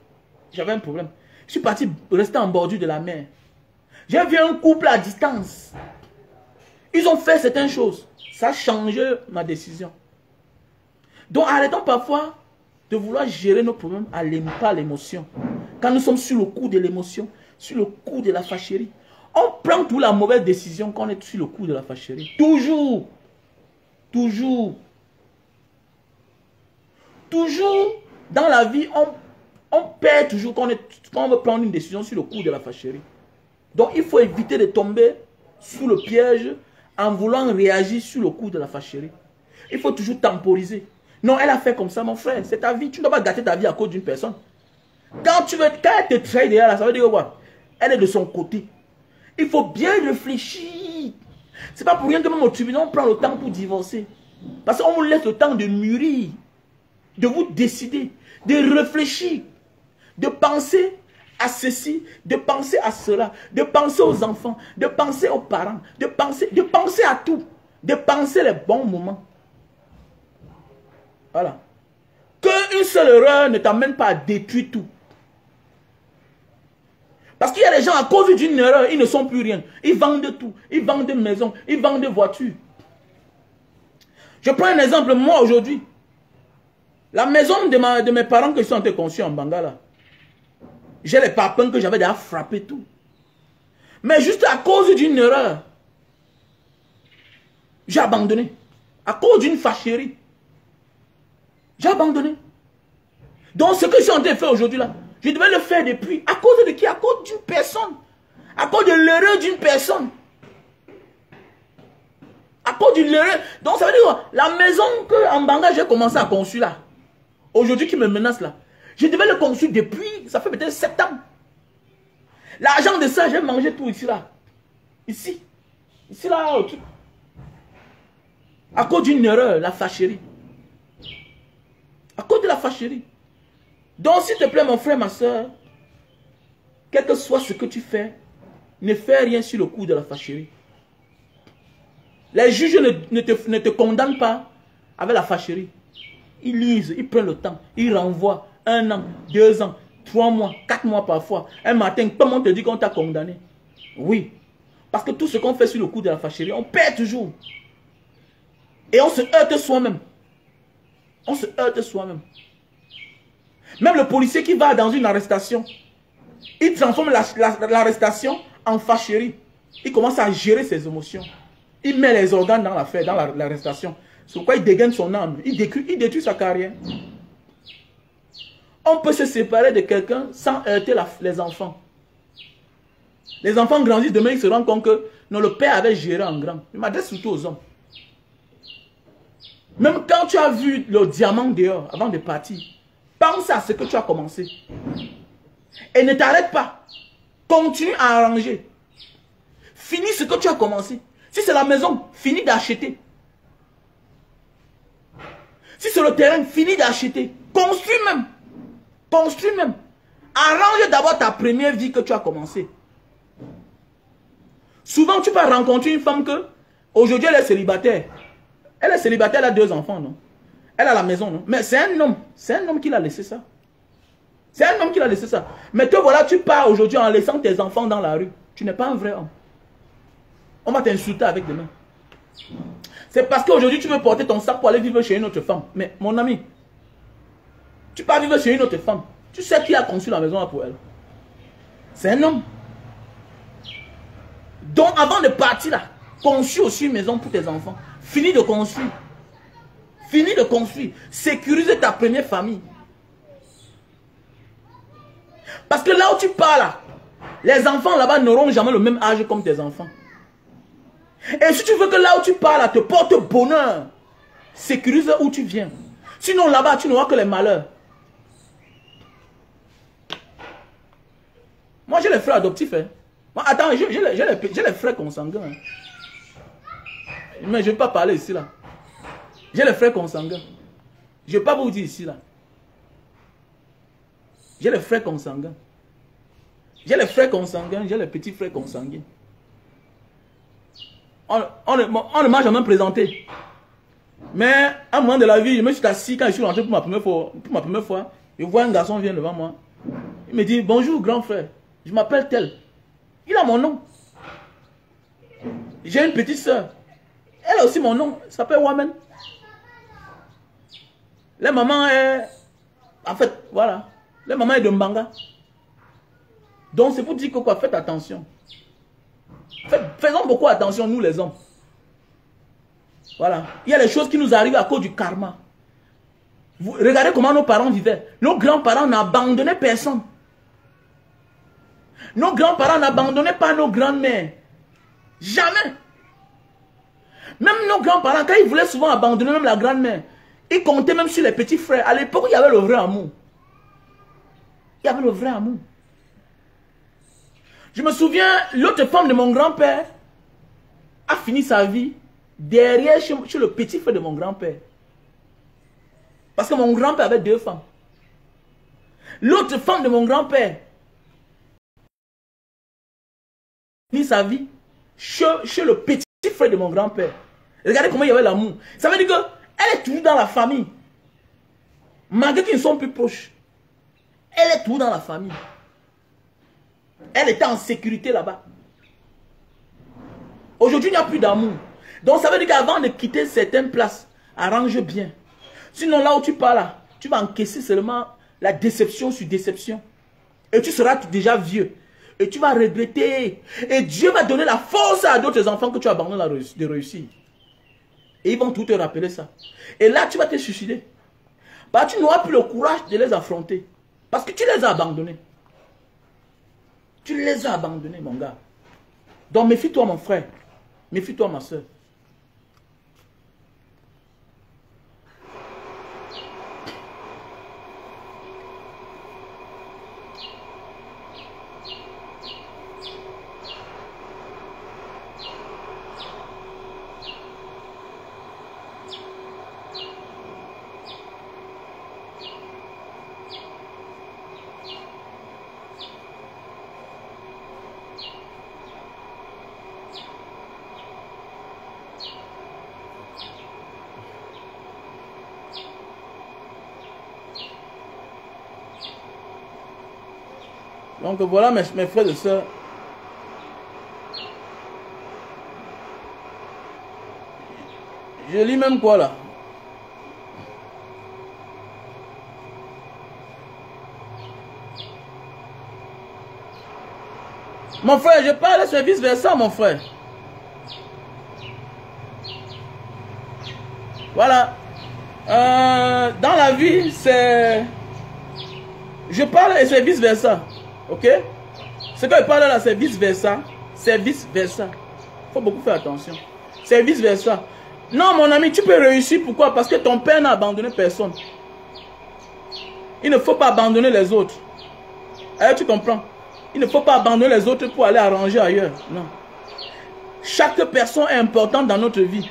D: J'avais un problème. Je suis parti rester en bordure de la mer. J'ai vu un couple à distance. Ils ont fait certaines choses. Ça a changé ma décision. Donc arrêtons parfois de vouloir gérer nos problèmes par l'émotion. Quand nous sommes sur le coup de l'émotion, sur le coup de la fâcherie, on prend toute la mauvaise décision quand on est sur le coup de la fâcherie. Toujours. Toujours. Toujours, dans la vie, on perd toujours quand on veut prendre une décision sur le coup de la fâcherie. Donc, il faut éviter de tomber sous le piège en voulant réagir sur le coup de la fâcherie. Il faut toujours temporiser. Non, elle a fait comme ça, mon frère. C'est ta vie. Tu ne dois pas gâter ta vie à cause d'une personne. Quand elle te trahit derrière, ça veut dire quoi? Elle est de son côté. Il faut bien réfléchir. C'est pas pour rien que même au tribunal, on prend le temps pour divorcer. Parce qu'on vous laisse le temps de mûrir, de vous décider, de réfléchir, de penser à ceci, de penser à cela, de penser aux enfants, de penser aux parents, de penser à tout, de penser les bons moments. Voilà. Qu'une seule erreur ne t'amène pas à détruire tout. Parce qu'il y a des gens, à cause d'une erreur, ils ne sont plus rien. Ils vendent tout. Ils vendent des maisons, ils vendent des voitures. Je prends un exemple, moi aujourd'hui. La maison de mes parents que je suis en train de construire en Bangala. J'ai les papins que j'avais déjà frappé tout. Mais juste à cause d'une erreur, j'ai abandonné. À cause d'une fâcherie. J'ai abandonné. Donc ce que je suis en train de faire aujourd'hui là, je devais le faire depuis. À cause de qui? À cause d'une personne. À cause de l'erreur d'une personne. À cause de l'erreur. Donc ça veut dire quoi? La maison que en Banga j'ai commencé à construire là, aujourd'hui qui me menace là, je devais le construire depuis, ça fait peut-être 7 ans. L'argent de ça, j'ai mangé tout ici là. Ici. Ici là, au truc. À cause d'une erreur, la fâcherie. À cause de la fâcherie. Donc, s'il te plaît, mon frère, ma soeur, quel que soit ce que tu fais, ne fais rien sur le coup de la fâcherie. Les juges ne te condamnent pas avec la fâcherie. Ils lisent, ils prennent le temps, ils renvoient 1 an, 2 ans, 3 mois, 4 mois parfois. Un matin, comment on te dit qu'on t'a condamné? Oui. Parce que tout ce qu'on fait sur le coup de la fâcherie, on perd toujours. Et on se heurte soi-même. On se heurte soi-même. Même le policier qui va dans une arrestation, il transforme l'arrestation en fâcherie. Il commence à gérer ses émotions. Il met les organes dans l'affaire, dans l'arrestation. C'est pourquoi il dégaine son âme. Il détruit sa carrière. On peut se séparer de quelqu'un sans heurter les enfants. Les enfants grandissent, demain ils se rendent compte que non, le père avait géré en grand. Je m'adresse surtout aux hommes. Même quand tu as vu le diamant dehors, avant de partir, pense à ce que tu as commencé. Et ne t'arrête pas. Continue à arranger. Finis ce que tu as commencé. Si c'est la maison, finis d'acheter. Si c'est le terrain, finis d'acheter. Construis même. Construis même. Arrange d'abord ta première vie que tu as commencé. Souvent, tu peux rencontrer une femme que, aujourd'hui, elle est célibataire. Elle est célibataire, elle a 2 enfants, non? Elle a la maison, non? Mais c'est un homme. C'est un homme qui l'a laissé ça. C'est un homme qui l'a laissé ça. Mais te voilà, tu pars aujourd'hui en laissant tes enfants dans la rue. Tu n'es pas un vrai homme. On va t'insulter avec des mains. C'est parce qu'aujourd'hui, tu veux porter ton sac pour aller vivre chez une autre femme. Mais mon ami, tu pars vivre chez une autre femme. Tu sais qui a conçu la maison pour elle. C'est un homme. Donc, avant de partir là, construis aussi une maison pour tes enfants. Finis de construire. Finis de construire. Sécurise ta première famille. Parce que là où tu pars là, les enfants là-bas n'auront jamais le même âge comme tes enfants. Et si tu veux que là où tu pars là te porte bonheur, sécurise où tu viens. Sinon là-bas tu n'auras que les malheurs. Moi j'ai les frères adoptifs. Hein. Moi, attends, j'ai les frères consanguins. Hein. Mais je ne vais pas parler ici là. J'ai les frères consanguins. Je ne vais pas vous dire ici là. J'ai les frères consanguins. J'ai les frères consanguins, j'ai les petits frères consanguins. On ne m'a jamais présenté. Mais à un moment de la vie, je me suis assis quand je suis rentré pour ma première fois. Je vois un garçon vient devant moi. Il me dit, bonjour grand frère, je m'appelle tel. Il a mon nom. J'ai une petite soeur. Elle a aussi mon nom. Elle s'appelle Wamen. La maman est... En fait, voilà. La maman est de Mbanga. Donc c'est pour dire que quoi, faites attention. Faisons beaucoup attention, nous les hommes. Voilà. Il y a des choses qui nous arrivent à cause du karma. Regardez comment nos parents vivaient. Nos grands-parents n'abandonnaient personne. Nos grands-parents n'abandonnaient pas nos grandes-mères. Jamais. Même nos grands-parents, quand ils voulaient souvent abandonner même la grand-mère, ils comptaient même sur les petits frères. À l'époque, il y avait le vrai amour. Il y avait le vrai amour. Je me souviens, l'autre femme de mon grand-père a fini sa vie derrière chez le petit frère de mon grand-père. Parce que mon grand-père avait 2 femmes. L'autre femme de mon grand-père a fini sa vie chez le petit frère de mon grand-père. Regardez comment il y avait l'amour. Ça veut dire qu'elle est toujours dans la famille. Malgré qu'ils ne sont plus proches. Elle est toujours dans la famille. Elle était en sécurité là-bas. Aujourd'hui, il n'y a plus d'amour. Donc ça veut dire qu'avant de quitter certaines places, arrange bien. Sinon là où tu pars là, tu vas encaisser seulement la déception sur déception. Et tu seras déjà vieux. Et tu vas regretter. Et Dieu va donner la force à d'autres enfants que tu abandonnes de réussir. Et ils vont tout te rappeler ça. Et là, tu vas te suicider. Bah, tu n'auras plus le courage de les affronter. Parce que tu les as abandonnés. Tu les as abandonnés, mon gars. Donc, méfie-toi, mon frère. Méfie-toi, ma soeur. Donc voilà mes frères et sœurs. Je lis même quoi là? Mon frère, je parle, c'est vice versa, mon frère. Voilà. Dans la vie, c'est... Je parle et c'est vice versa. Ok? Ce que je parle là, c'est vice versa. C'est vice versa. Il faut beaucoup faire attention. C'est vice versa. Non, mon ami, tu peux réussir. Pourquoi? Parce que ton père n'a abandonné personne. Il ne faut pas abandonner les autres. Alors, tu comprends? Il ne faut pas abandonner les autres pour aller arranger ailleurs. Non. Chaque personne est importante dans notre vie.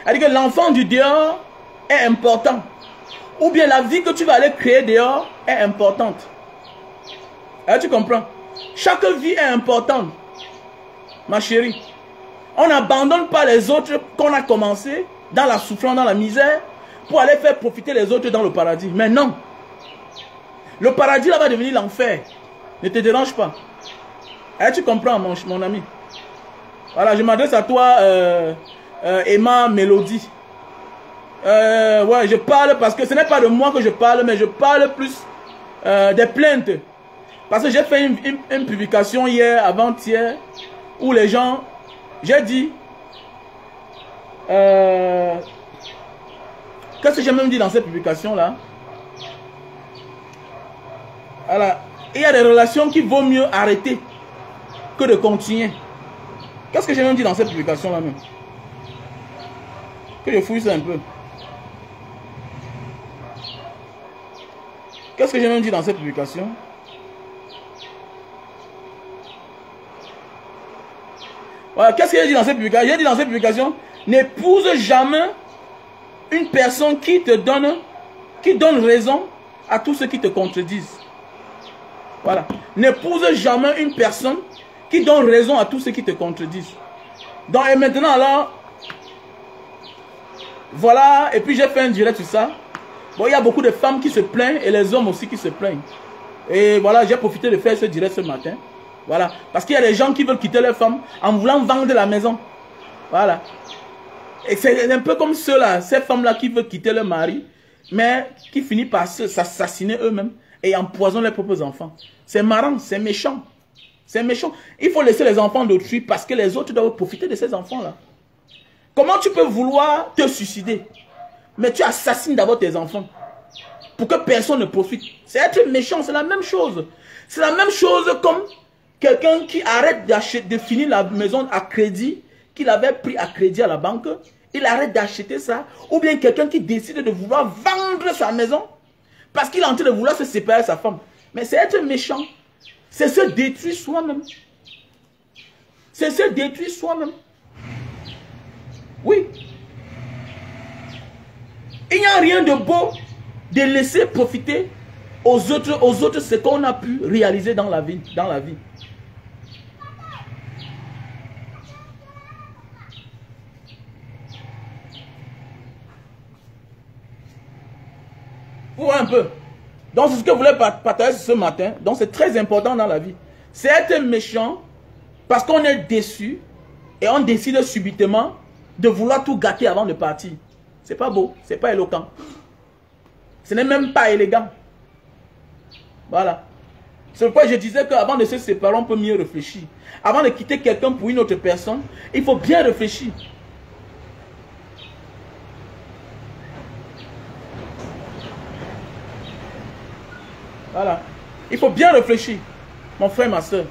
D: C'est-à-dire que l'enfant du dehors est important. Ou bien la vie que tu vas aller créer dehors est importante. Alors, tu comprends? Chaque vie est importante. Ma chérie. On n'abandonne pas les autres qu'on a commencé dans la souffrance, dans la misère, pour aller faire profiter les autres dans le paradis. Mais non. Le paradis là va devenir l'enfer. Ne te dérange pas. Et tu comprends, mon ami. Voilà, je m'adresse à toi, Emma Mélodie. Ouais, je parle parce que ce n'est pas de moi que je parle, mais je parle plus des plaintes. Parce que j'ai fait une publication hier, avant-hier, où les gens, j'ai dit, qu'est-ce que j'ai même dit dans cette publication-là? Voilà. Il y a des relations qu'il vaut mieux arrêter que de continuer. Qu'est-ce que j'ai même dit dans cette publication-là même? Que je fouille ça un peu. Qu'est-ce que j'ai même dit dans cette publication? Voilà, qu'est-ce que j'ai dit dans cette publication? J'ai dit dans cette publication, n'épouse jamais une personne qui donne raison à tous ceux qui te contredisent. Voilà. N'épouse jamais une personne qui donne raison à tous ceux qui te contredisent. Donc, et maintenant, alors, voilà, et puis j'ai fait un direct sur ça. Bon, il y a beaucoup de femmes qui se plaignent et les hommes aussi qui se plaignent. Et voilà, j'ai profité de faire ce direct ce matin. Voilà. Parce qu'il y a des gens qui veulent quitter leur femme en voulant vendre la maison. Voilà. Et c'est un peu comme ceux-là, ces femmes-là qui veulent quitter leur mari, mais qui finissent par s'assassiner eux-mêmes et empoisonnent leurs propres enfants. C'est marrant, c'est méchant. C'est méchant. Il faut laisser les enfants d'autrui parce que les autres doivent profiter de ces enfants-là. Comment tu peux vouloir te suicider? Mais tu assassines d'abord tes enfants. Pour que personne ne profite. C'est être méchant, c'est la même chose. C'est la même chose comme quelqu'un qui arrête de finir la maison à crédit, qu'il avait pris à crédit à la banque. Il arrête d'acheter ça. Ou bien quelqu'un qui décide de vouloir vendre sa maison parce qu'il est en train de vouloir se séparer de sa femme. Mais c'est être méchant. C'est se détruire soi-même. C'est se détruire soi-même. Oui. Il n'y a rien de beau de laisser profiter aux autres ce qu'on a pu réaliser dans la vie. Vous voyez un peu. Donc c'est ce que je voulais partager ce matin. Donc c'est très important dans la vie. C'est être méchant parce qu'on est déçu et on décide subitement de vouloir tout gâter avant de partir. C'est pas beau, c'est pas éloquent. Ce n'est même pas élégant. Voilà. C'est pourquoi je disais qu'avant de se séparer, on peut mieux réfléchir. Avant de quitter quelqu'un pour une autre personne, il faut bien réfléchir. Voilà. Il faut bien réfléchir, mon frère, ma soeur.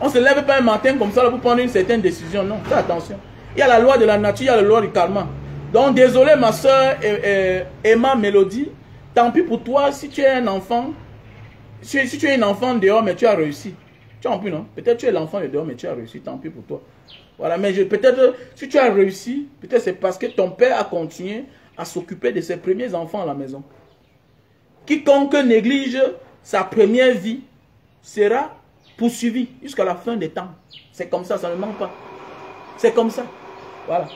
D: On ne se lève pas un matin comme ça pour prendre une certaine décision. Non, fais attention. Il y a la loi de la nature, il y a la loi du karma. Donc, désolé, ma soeur Emma Mélodie. Tant pis pour toi si tu es un enfant. Si tu es un enfant dehors, mais tu as réussi. Tu as plus, non? Peut-être tu es l'enfant dehors, mais tu as réussi. Tant pis pour toi. Voilà, mais peut-être si tu as réussi, peut-être c'est parce que ton père a continué à s'occuper de ses premiers enfants à la maison. Quiconque néglige sa première vie sera poursuivi jusqu'à la fin des temps. C'est comme ça, ça ne manque pas. C'est comme ça. Voilà.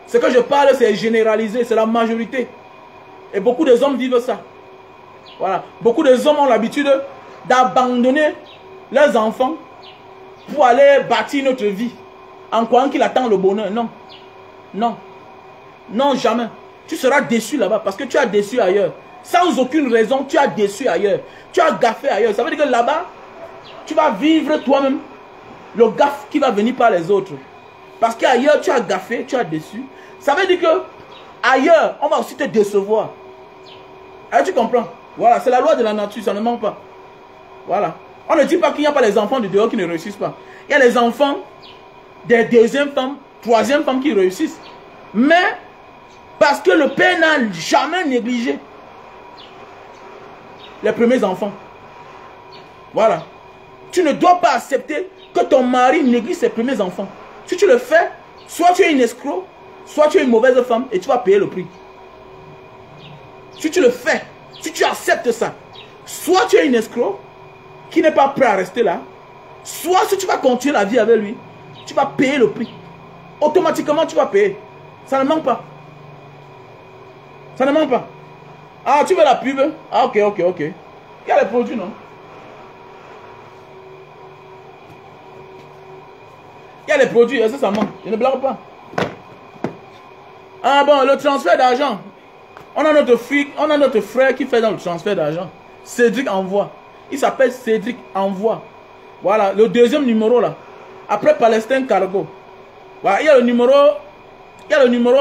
D: Ce que je parle, c'est généralisé, c'est la majorité. Et beaucoup de hommes vivent ça. Voilà. Beaucoup de hommes ont l'habitude d'abandonner leurs enfants pour aller bâtir notre vie en croyant qu'il attend le bonheur. Non. Non. Non, jamais. Tu seras déçu là-bas parce que tu as déçu ailleurs. Sans aucune raison, tu as déçu ailleurs. Tu as gaffé ailleurs. Ça veut dire que là-bas, tu vas vivre toi-même le gaffe qui va venir par les autres. Parce qu'ailleurs, tu as gaffé, tu as déçu. Ça veut dire que ailleurs, on va aussi te décevoir. Alors, tu comprends? Voilà, c'est la loi de la nature, ça ne manque pas. Voilà. On ne dit pas qu'il n'y a pas les enfants du dehors qui ne réussissent pas. Il y a les enfants des deuxième femmes, troisième femmes qui réussissent. Mais parce que le père n'a jamais négligé les premiers enfants. Voilà. Tu ne dois pas accepter que ton mari néglige ses premiers enfants. Si tu le fais, soit tu es une escroc, soit tu es une mauvaise femme et tu vas payer le prix. Si tu le fais, si tu acceptes ça, soit tu es une escroc qui n'est pas prêt à rester là, soit si tu vas continuer la vie avec lui, tu vas payer le prix. Automatiquement, tu vas payer. Ça ne manque pas. Ça ne manque pas. Ah, tu veux la pub? Ah, ok. Il y a les produits, non? Il y a les produits, est-ce que ça manque? Je ne blague pas. Ah bon, le transfert d'argent. On a notre frère qui fait dans le transfert d'argent. Cédric Envoie. Il s'appelle Cédric Envoie. Voilà, le deuxième numéro là. Après Palestine Cargo. Voilà, il y a le numéro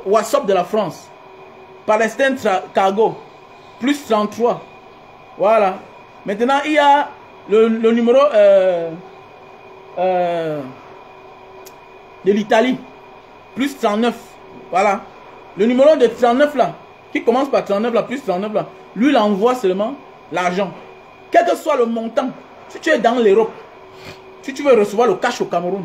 D: WhatsApp de la France. Palestine Cargo. Plus 33. Voilà. Maintenant, il y a le numéro de l'Italie. Plus 39. Voilà. Le numéro de 39 là, qui commence par 39 là, plus 39 là, lui il envoie seulement l'argent. Quel que soit le montant, si tu es dans l'Europe, si tu veux recevoir le cash au Cameroun,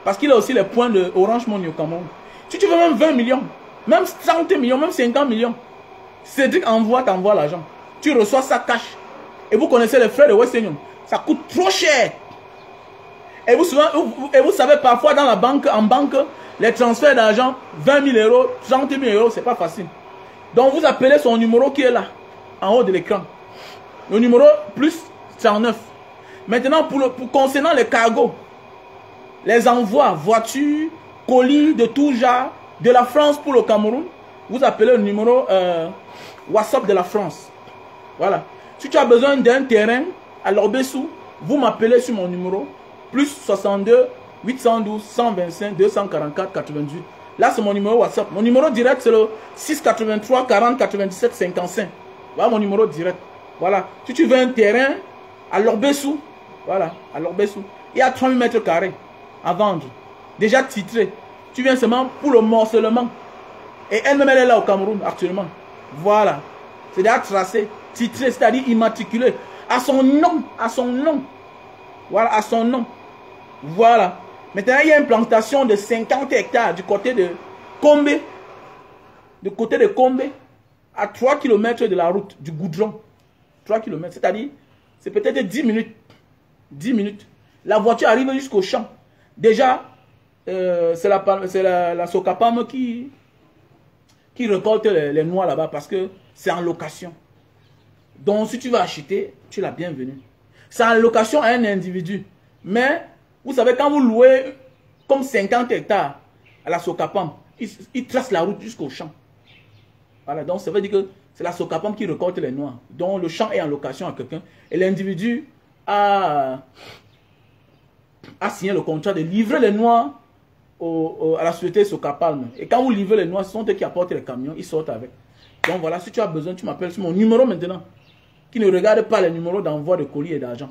D: parce qu'il a aussi les points de Orange Money au Cameroun. Si tu veux même 20 millions, même 30 millions, même 50 millions, Cédric t'envoie l'argent. Tu reçois ça cash. Et vous connaissez les frais de Western Union. Ça coûte trop cher. Et vous savez, parfois dans la banque, en banque, les transferts d'argent, 20 000 euros, 30 000 euros, c'est pas facile. Donc vous appelez son numéro qui est là, en haut de l'écran. Le numéro plus 39. Maintenant, pour concernant les cargos, les envois, voitures, colis de tout genre, de la France pour le Cameroun, vous appelez le numéro WhatsApp de la France. Voilà. Si tu as besoin d'un terrain à l'Orbessou, vous m'appelez sur mon numéro, plus 62 812 125 244 88. Là, c'est mon numéro WhatsApp. Mon numéro direct, c'est le 683 40 97 55. Voilà mon numéro direct. Voilà. Si tu veux un terrain à Lorbessou, voilà, à Lorbessou, il y a 30 mètres carrés à vendre. Déjà titré. Tu viens seulement pour le morcellement. Et elle-même, elle est là au Cameroun actuellement. Voilà. C'est déjà tracé, titré, c'est-à-dire immatriculé. À son nom, à son nom. Voilà, à son nom. Voilà. Maintenant, il y a une plantation de 50 hectares du côté de Kombe. Du côté de Kombe, à 3 km de la route, du goudron. 3 km, c'est-à-dire, c'est peut-être 10 minutes. 10 minutes. La voiture arrive jusqu'au champ. Déjà, c'est la Socapam qui récolte les noix là-bas parce que c'est en location. Donc, si tu vas acheter, tu es la bienvenue. C'est en location à un individu. Mais, vous savez, quand vous louez comme 50 hectares à la Socapam, il trace la route jusqu'au champ. Voilà, donc ça veut dire que c'est la Socapam qui récolte les noix. Donc, le champ est en location à quelqu'un. Et l'individu a signé le contrat de livrer les noix à la société Socapam. Et quand vous livrez les noix, ce sont eux qui apportent les camions, ils sortent avec. Donc voilà, si tu as besoin, tu m'appelles sur mon numéro maintenant, qui ne regarde pas les numéros d'envoi de colis et d'argent.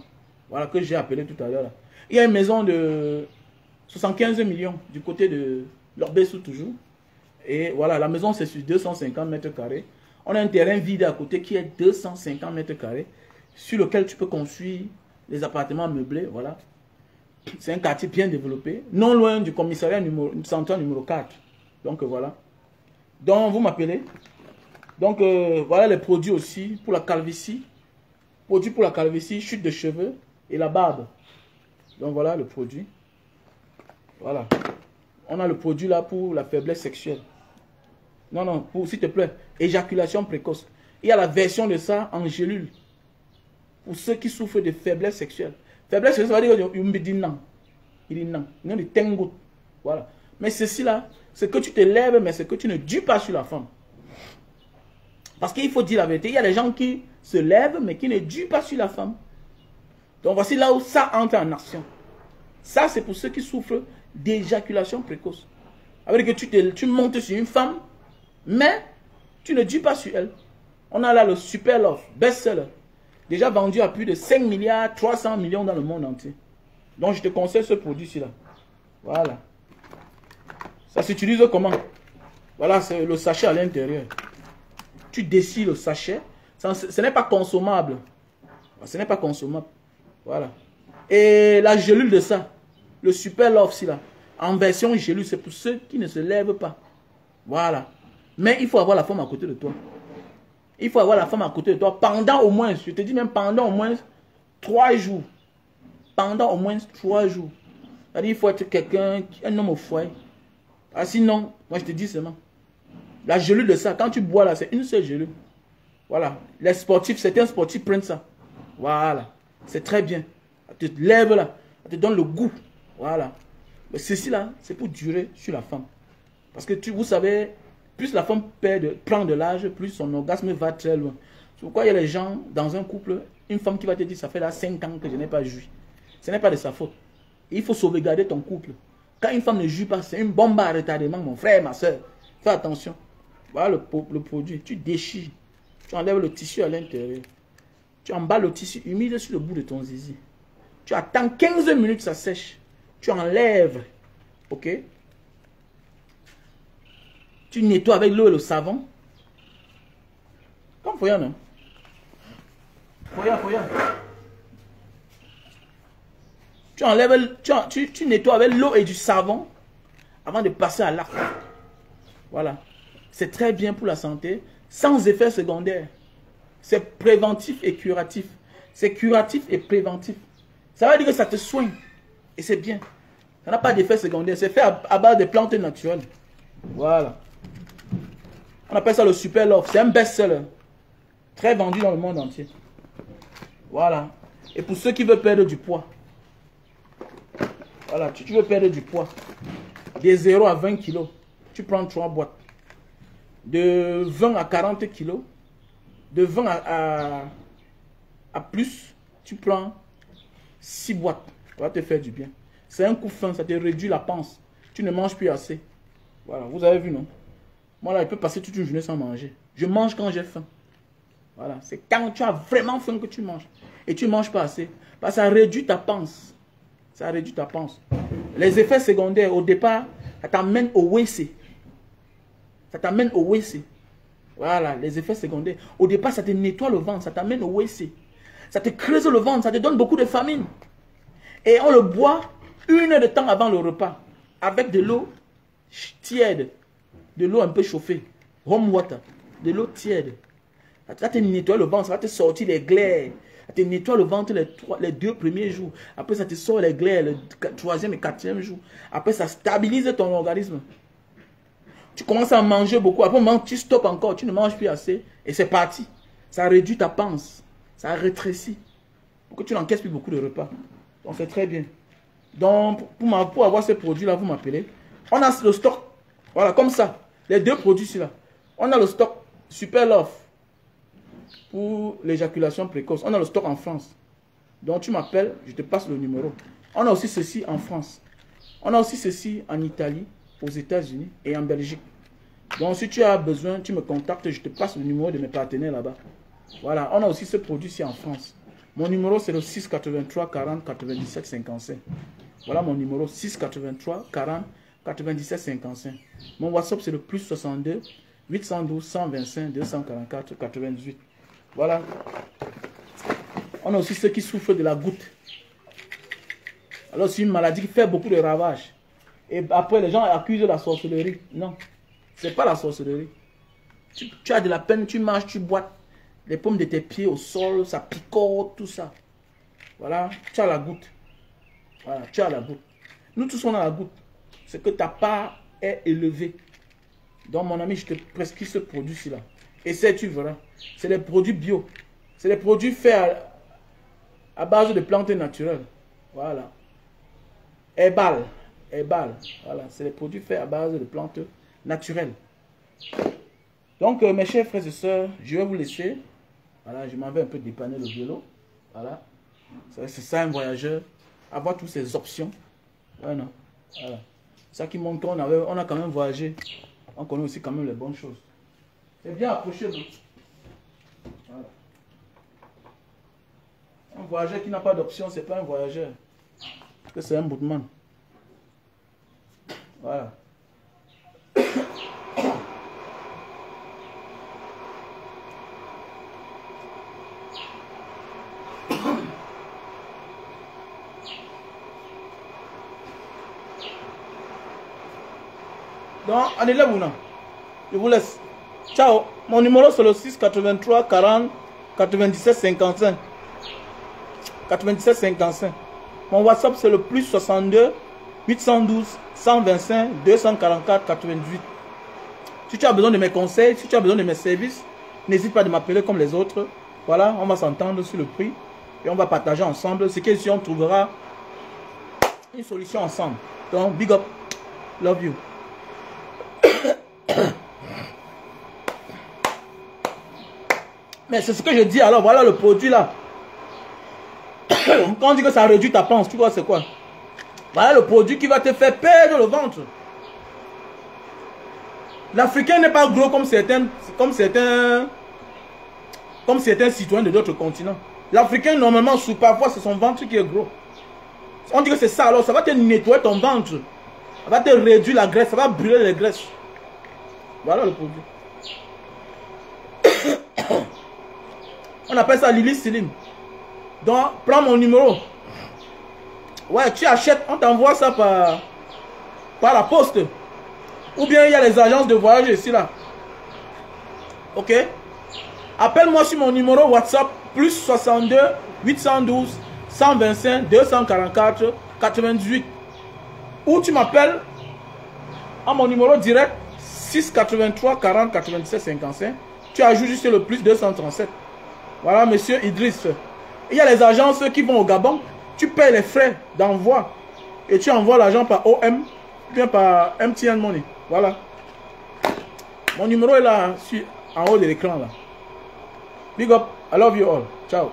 D: Voilà, que j'ai appelé tout à l'heure. Il y a une maison de 75 millions du côté de Lorbessou toujours. Et voilà, la maison c'est sur 250 mètres carrés. On a un terrain vide à côté qui est 250 mètres carrés, sur lequel tu peux construire les appartements meublés. Voilà. C'est un quartier bien développé, non loin du commissariat central numéro 4. Donc voilà. Donc vous m'appelez. Donc voilà les produits aussi pour la calvitie. Produits pour la calvitie, chute de cheveux et la barbe. Donc voilà le produit. Voilà. On a le produit là pour la faiblesse sexuelle. Non, non, pour s'il te plaît, éjaculation précoce. Il y a la version de ça en gélule. Pour ceux qui souffrent de faiblesse sexuelle. Faiblesse sexuelle, ça veut dire qu'il dit non. Il dit non. Il dit tengo. Voilà. Mais ceci là, c'est que tu te lèves, mais c'est que tu ne dis pas sur la femme. Parce qu'il faut dire la vérité. Il y a des gens qui se lèvent, mais qui ne disent pas sur la femme. Donc voici là où ça entre en action. Ça, c'est pour ceux qui souffrent d'éjaculation précoce. Ça veut dire que tu montes sur une femme, mais tu ne dis pas sur elle. On a là le Super Love, best-seller. Déjà vendu à plus de 5 milliards 300 millions dans le monde entier. Donc je te conseille ce produit-ci là. Voilà. Ça s'utilise comment? Voilà, c'est le sachet à l'intérieur. Tu dessis le sachet. Ce n'est pas consommable. Ce n'est pas consommable. Voilà. Et la gélule de ça, le Super Love, si là, en version gélule, c'est pour ceux qui ne se lèvent pas. Voilà. Mais il faut avoir la femme à côté de toi. Il faut avoir la femme à côté de toi pendant au moins, je te dis même pendant au moins 3 jours. Pendant au moins 3 jours. C'est-à-dire il faut être quelqu'un, un homme au foyer. Ah, sinon, moi je te dis seulement. La gélule de ça, quand tu bois là, c'est une seule gélule. Voilà. Les sportifs, certains sportifs prennent ça. Voilà. C'est très bien. Tu te lèves là, ça te donne le goût. Voilà. Mais ceci là, c'est pour durer sur la femme. Parce que vous savez, plus la femme prend de l'âge, plus son orgasme va très loin. C'est pourquoi il y a les gens dans un couple, une femme qui va te dire, ça fait là 5 ans que je n'ai pas joui. Ce n'est pas de sa faute. Il faut sauvegarder ton couple. Quand une femme ne joue pas, c'est une bombe à retardement, mon frère, ma soeur. Fais attention. Voilà le produit. Tu déchires. Tu enlèves le tissu à l'intérieur. Tu emballes le tissu humide sur le bout de ton zizi. Tu attends 15 minutes, ça sèche. Tu enlèves. Ok? Tu nettoies avec l'eau et le savon. Comme Foya, non? Foya. Tu enlèves, tu nettoies avec l'eau et du savon avant de passer à l'acte. Voilà. C'est très bien pour la santé, sans effet secondaire. C'est préventif et curatif. C'est curatif et préventif. Ça veut dire que ça te soigne. Et c'est bien. Ça n'a pas d'effet secondaire. C'est fait à base de plantes naturelles. Voilà. On appelle ça le Super Love. C'est un best-seller. Très vendu dans le monde entier. Voilà. Et pour ceux qui veulent perdre du poids. Voilà. Tu veux perdre du poids. De 0 à 20 kilos. Tu prends 3 boîtes. De 20 à 40 kilos. De 20 à plus. Tu prends 6 boîtes. Ça va te faire du bien. C'est un coup fin. Ça te réduit la panse. Tu ne manges plus assez. Voilà, vous avez vu, non? Moi, là, je peux passer toute une journée sans manger. Je mange quand j'ai faim. Voilà, c'est quand tu as vraiment faim que tu manges. Et tu ne manges pas assez. Parce que ça réduit ta panse. Ça réduit ta panse. Les effets secondaires, au départ, ça t'amène au WC. Ça t'amène au WC. Voilà, les effets secondaires. Au départ, ça te nettoie le ventre, ça t'amène au WC. Ça te creuse le ventre, ça te donne beaucoup de famine. Et on le boit 1 heure de temps avant le repas. Avec de l'eau tiède. De l'eau un peu chauffée. Warm water. De l'eau tiède. Ça va te nettoyer le ventre, ça va te sortir les glaires. Ça te nettoie le ventre les 2 premiers jours. Après, ça te sort les glaires le 3e et 4e jour. Après, ça stabilise ton organisme. Tu commences à manger beaucoup. Après, tu stoppes encore. Tu ne manges plus assez. Et c'est parti. Ça réduit ta panse. Ça rétrécit. Pour que tu n'encaisses plus beaucoup de repas. Donc, c'est très bien. Donc, pour avoir ces produits-là, vous m'appelez. On a le stock. Voilà, comme ça. Les 2 produits, là. On a le stock Super Love pour l'éjaculation précoce. On a le stock en France. Donc, tu m'appelles, je te passe le numéro. On a aussi ceci en France. On a aussi ceci en Italie, aux États-Unis et en Belgique. Donc, si tu as besoin, tu me contactes, je te passe le numéro de mes partenaires là-bas. Voilà, on a aussi ce produit-ci en France. Mon numéro, c'est le 683 40 97 55. Voilà mon numéro, 683 40 97 55. Mon WhatsApp, c'est le plus 62 812 125 244 98. Voilà. On a aussi ceux qui souffrent de la goutte. Alors, c'est une maladie qui fait beaucoup de ravages. Et après, les gens accusent la sorcellerie. Non, ce n'est pas la sorcellerie. Tu as de la peine, tu marches, tu boites. Les paumes de tes pieds au sol, ça picote, tout ça. Voilà, tu as la goutte. Voilà, tu as la goutte. Nous tous, on a la goutte. C'est que ta part est élevée. Donc, mon ami, je te prescris ce produit-ci-là. Essaie, tu verras. C'est des produits bio. C'est des produits faits à base de plantes naturelles. Voilà. Herbal. Herbal. Voilà. C'est des produits faits à base de plantes naturelles. Donc, mes chers frères et sœurs, je vais vous laisser. Voilà, je m'en vais un peu dépanner le vélo. Voilà. C'est ça un voyageur. Avoir toutes ces options. Voilà. Voilà. Ça qui montre qu'on a quand même voyagé. On connaît aussi quand même les bonnes choses. C'est bien approché. Voilà. Un voyageur qui n'a pas d'option, c'est pas un voyageur. Parce que c'est un bootman. Voilà. Donc, allez là, vous, non. Je vous laisse. Ciao. Mon numéro, c'est le 683 40 97 55. 97 55. Mon WhatsApp, c'est le plus 62 812 125 244 88. Si tu as besoin de mes conseils, si tu as besoin de mes services, n'hésite pas de m'appeler comme les autres. Voilà, on va s'entendre sur le prix. Et on va partager ensemble. C'est que si on trouvera une solution ensemble. Donc, big up. Love you. Mais c'est ce que je dis. Alors voilà le produit là. Quand on dit que ça réduit ta panse, tu vois c'est quoi? Voilà le produit qui va te faire perdre le ventre. L'Africain n'est pas gros comme certains citoyens de d'autres continents. L'Africain normalement parfois c'est son ventre qui est gros. On dit que c'est ça, alors ça va te nettoyer ton ventre. Ça va te réduire la graisse, ça va brûler les graisses. Voilà le produit. On appelle ça Lily Slim. Donc, prends mon numéro. Ouais, tu achètes, on t'envoie ça par la poste. Ou bien il y a les agences de voyage ici là. Ok? Appelle-moi sur mon numéro WhatsApp plus 62 812 125 244 98. Ou tu m'appelles à mon numéro direct 683 40 97 55. Tu ajoutes juste le plus 237. Voilà, monsieur Idriss. Il y a les agences qui vont au Gabon. Tu payes les frais d'envoi. Et tu envoies l'argent par OM. Bien par MTN Money. Voilà. Mon numéro est là, en haut de l'écran là. Big up. I love you all. Ciao.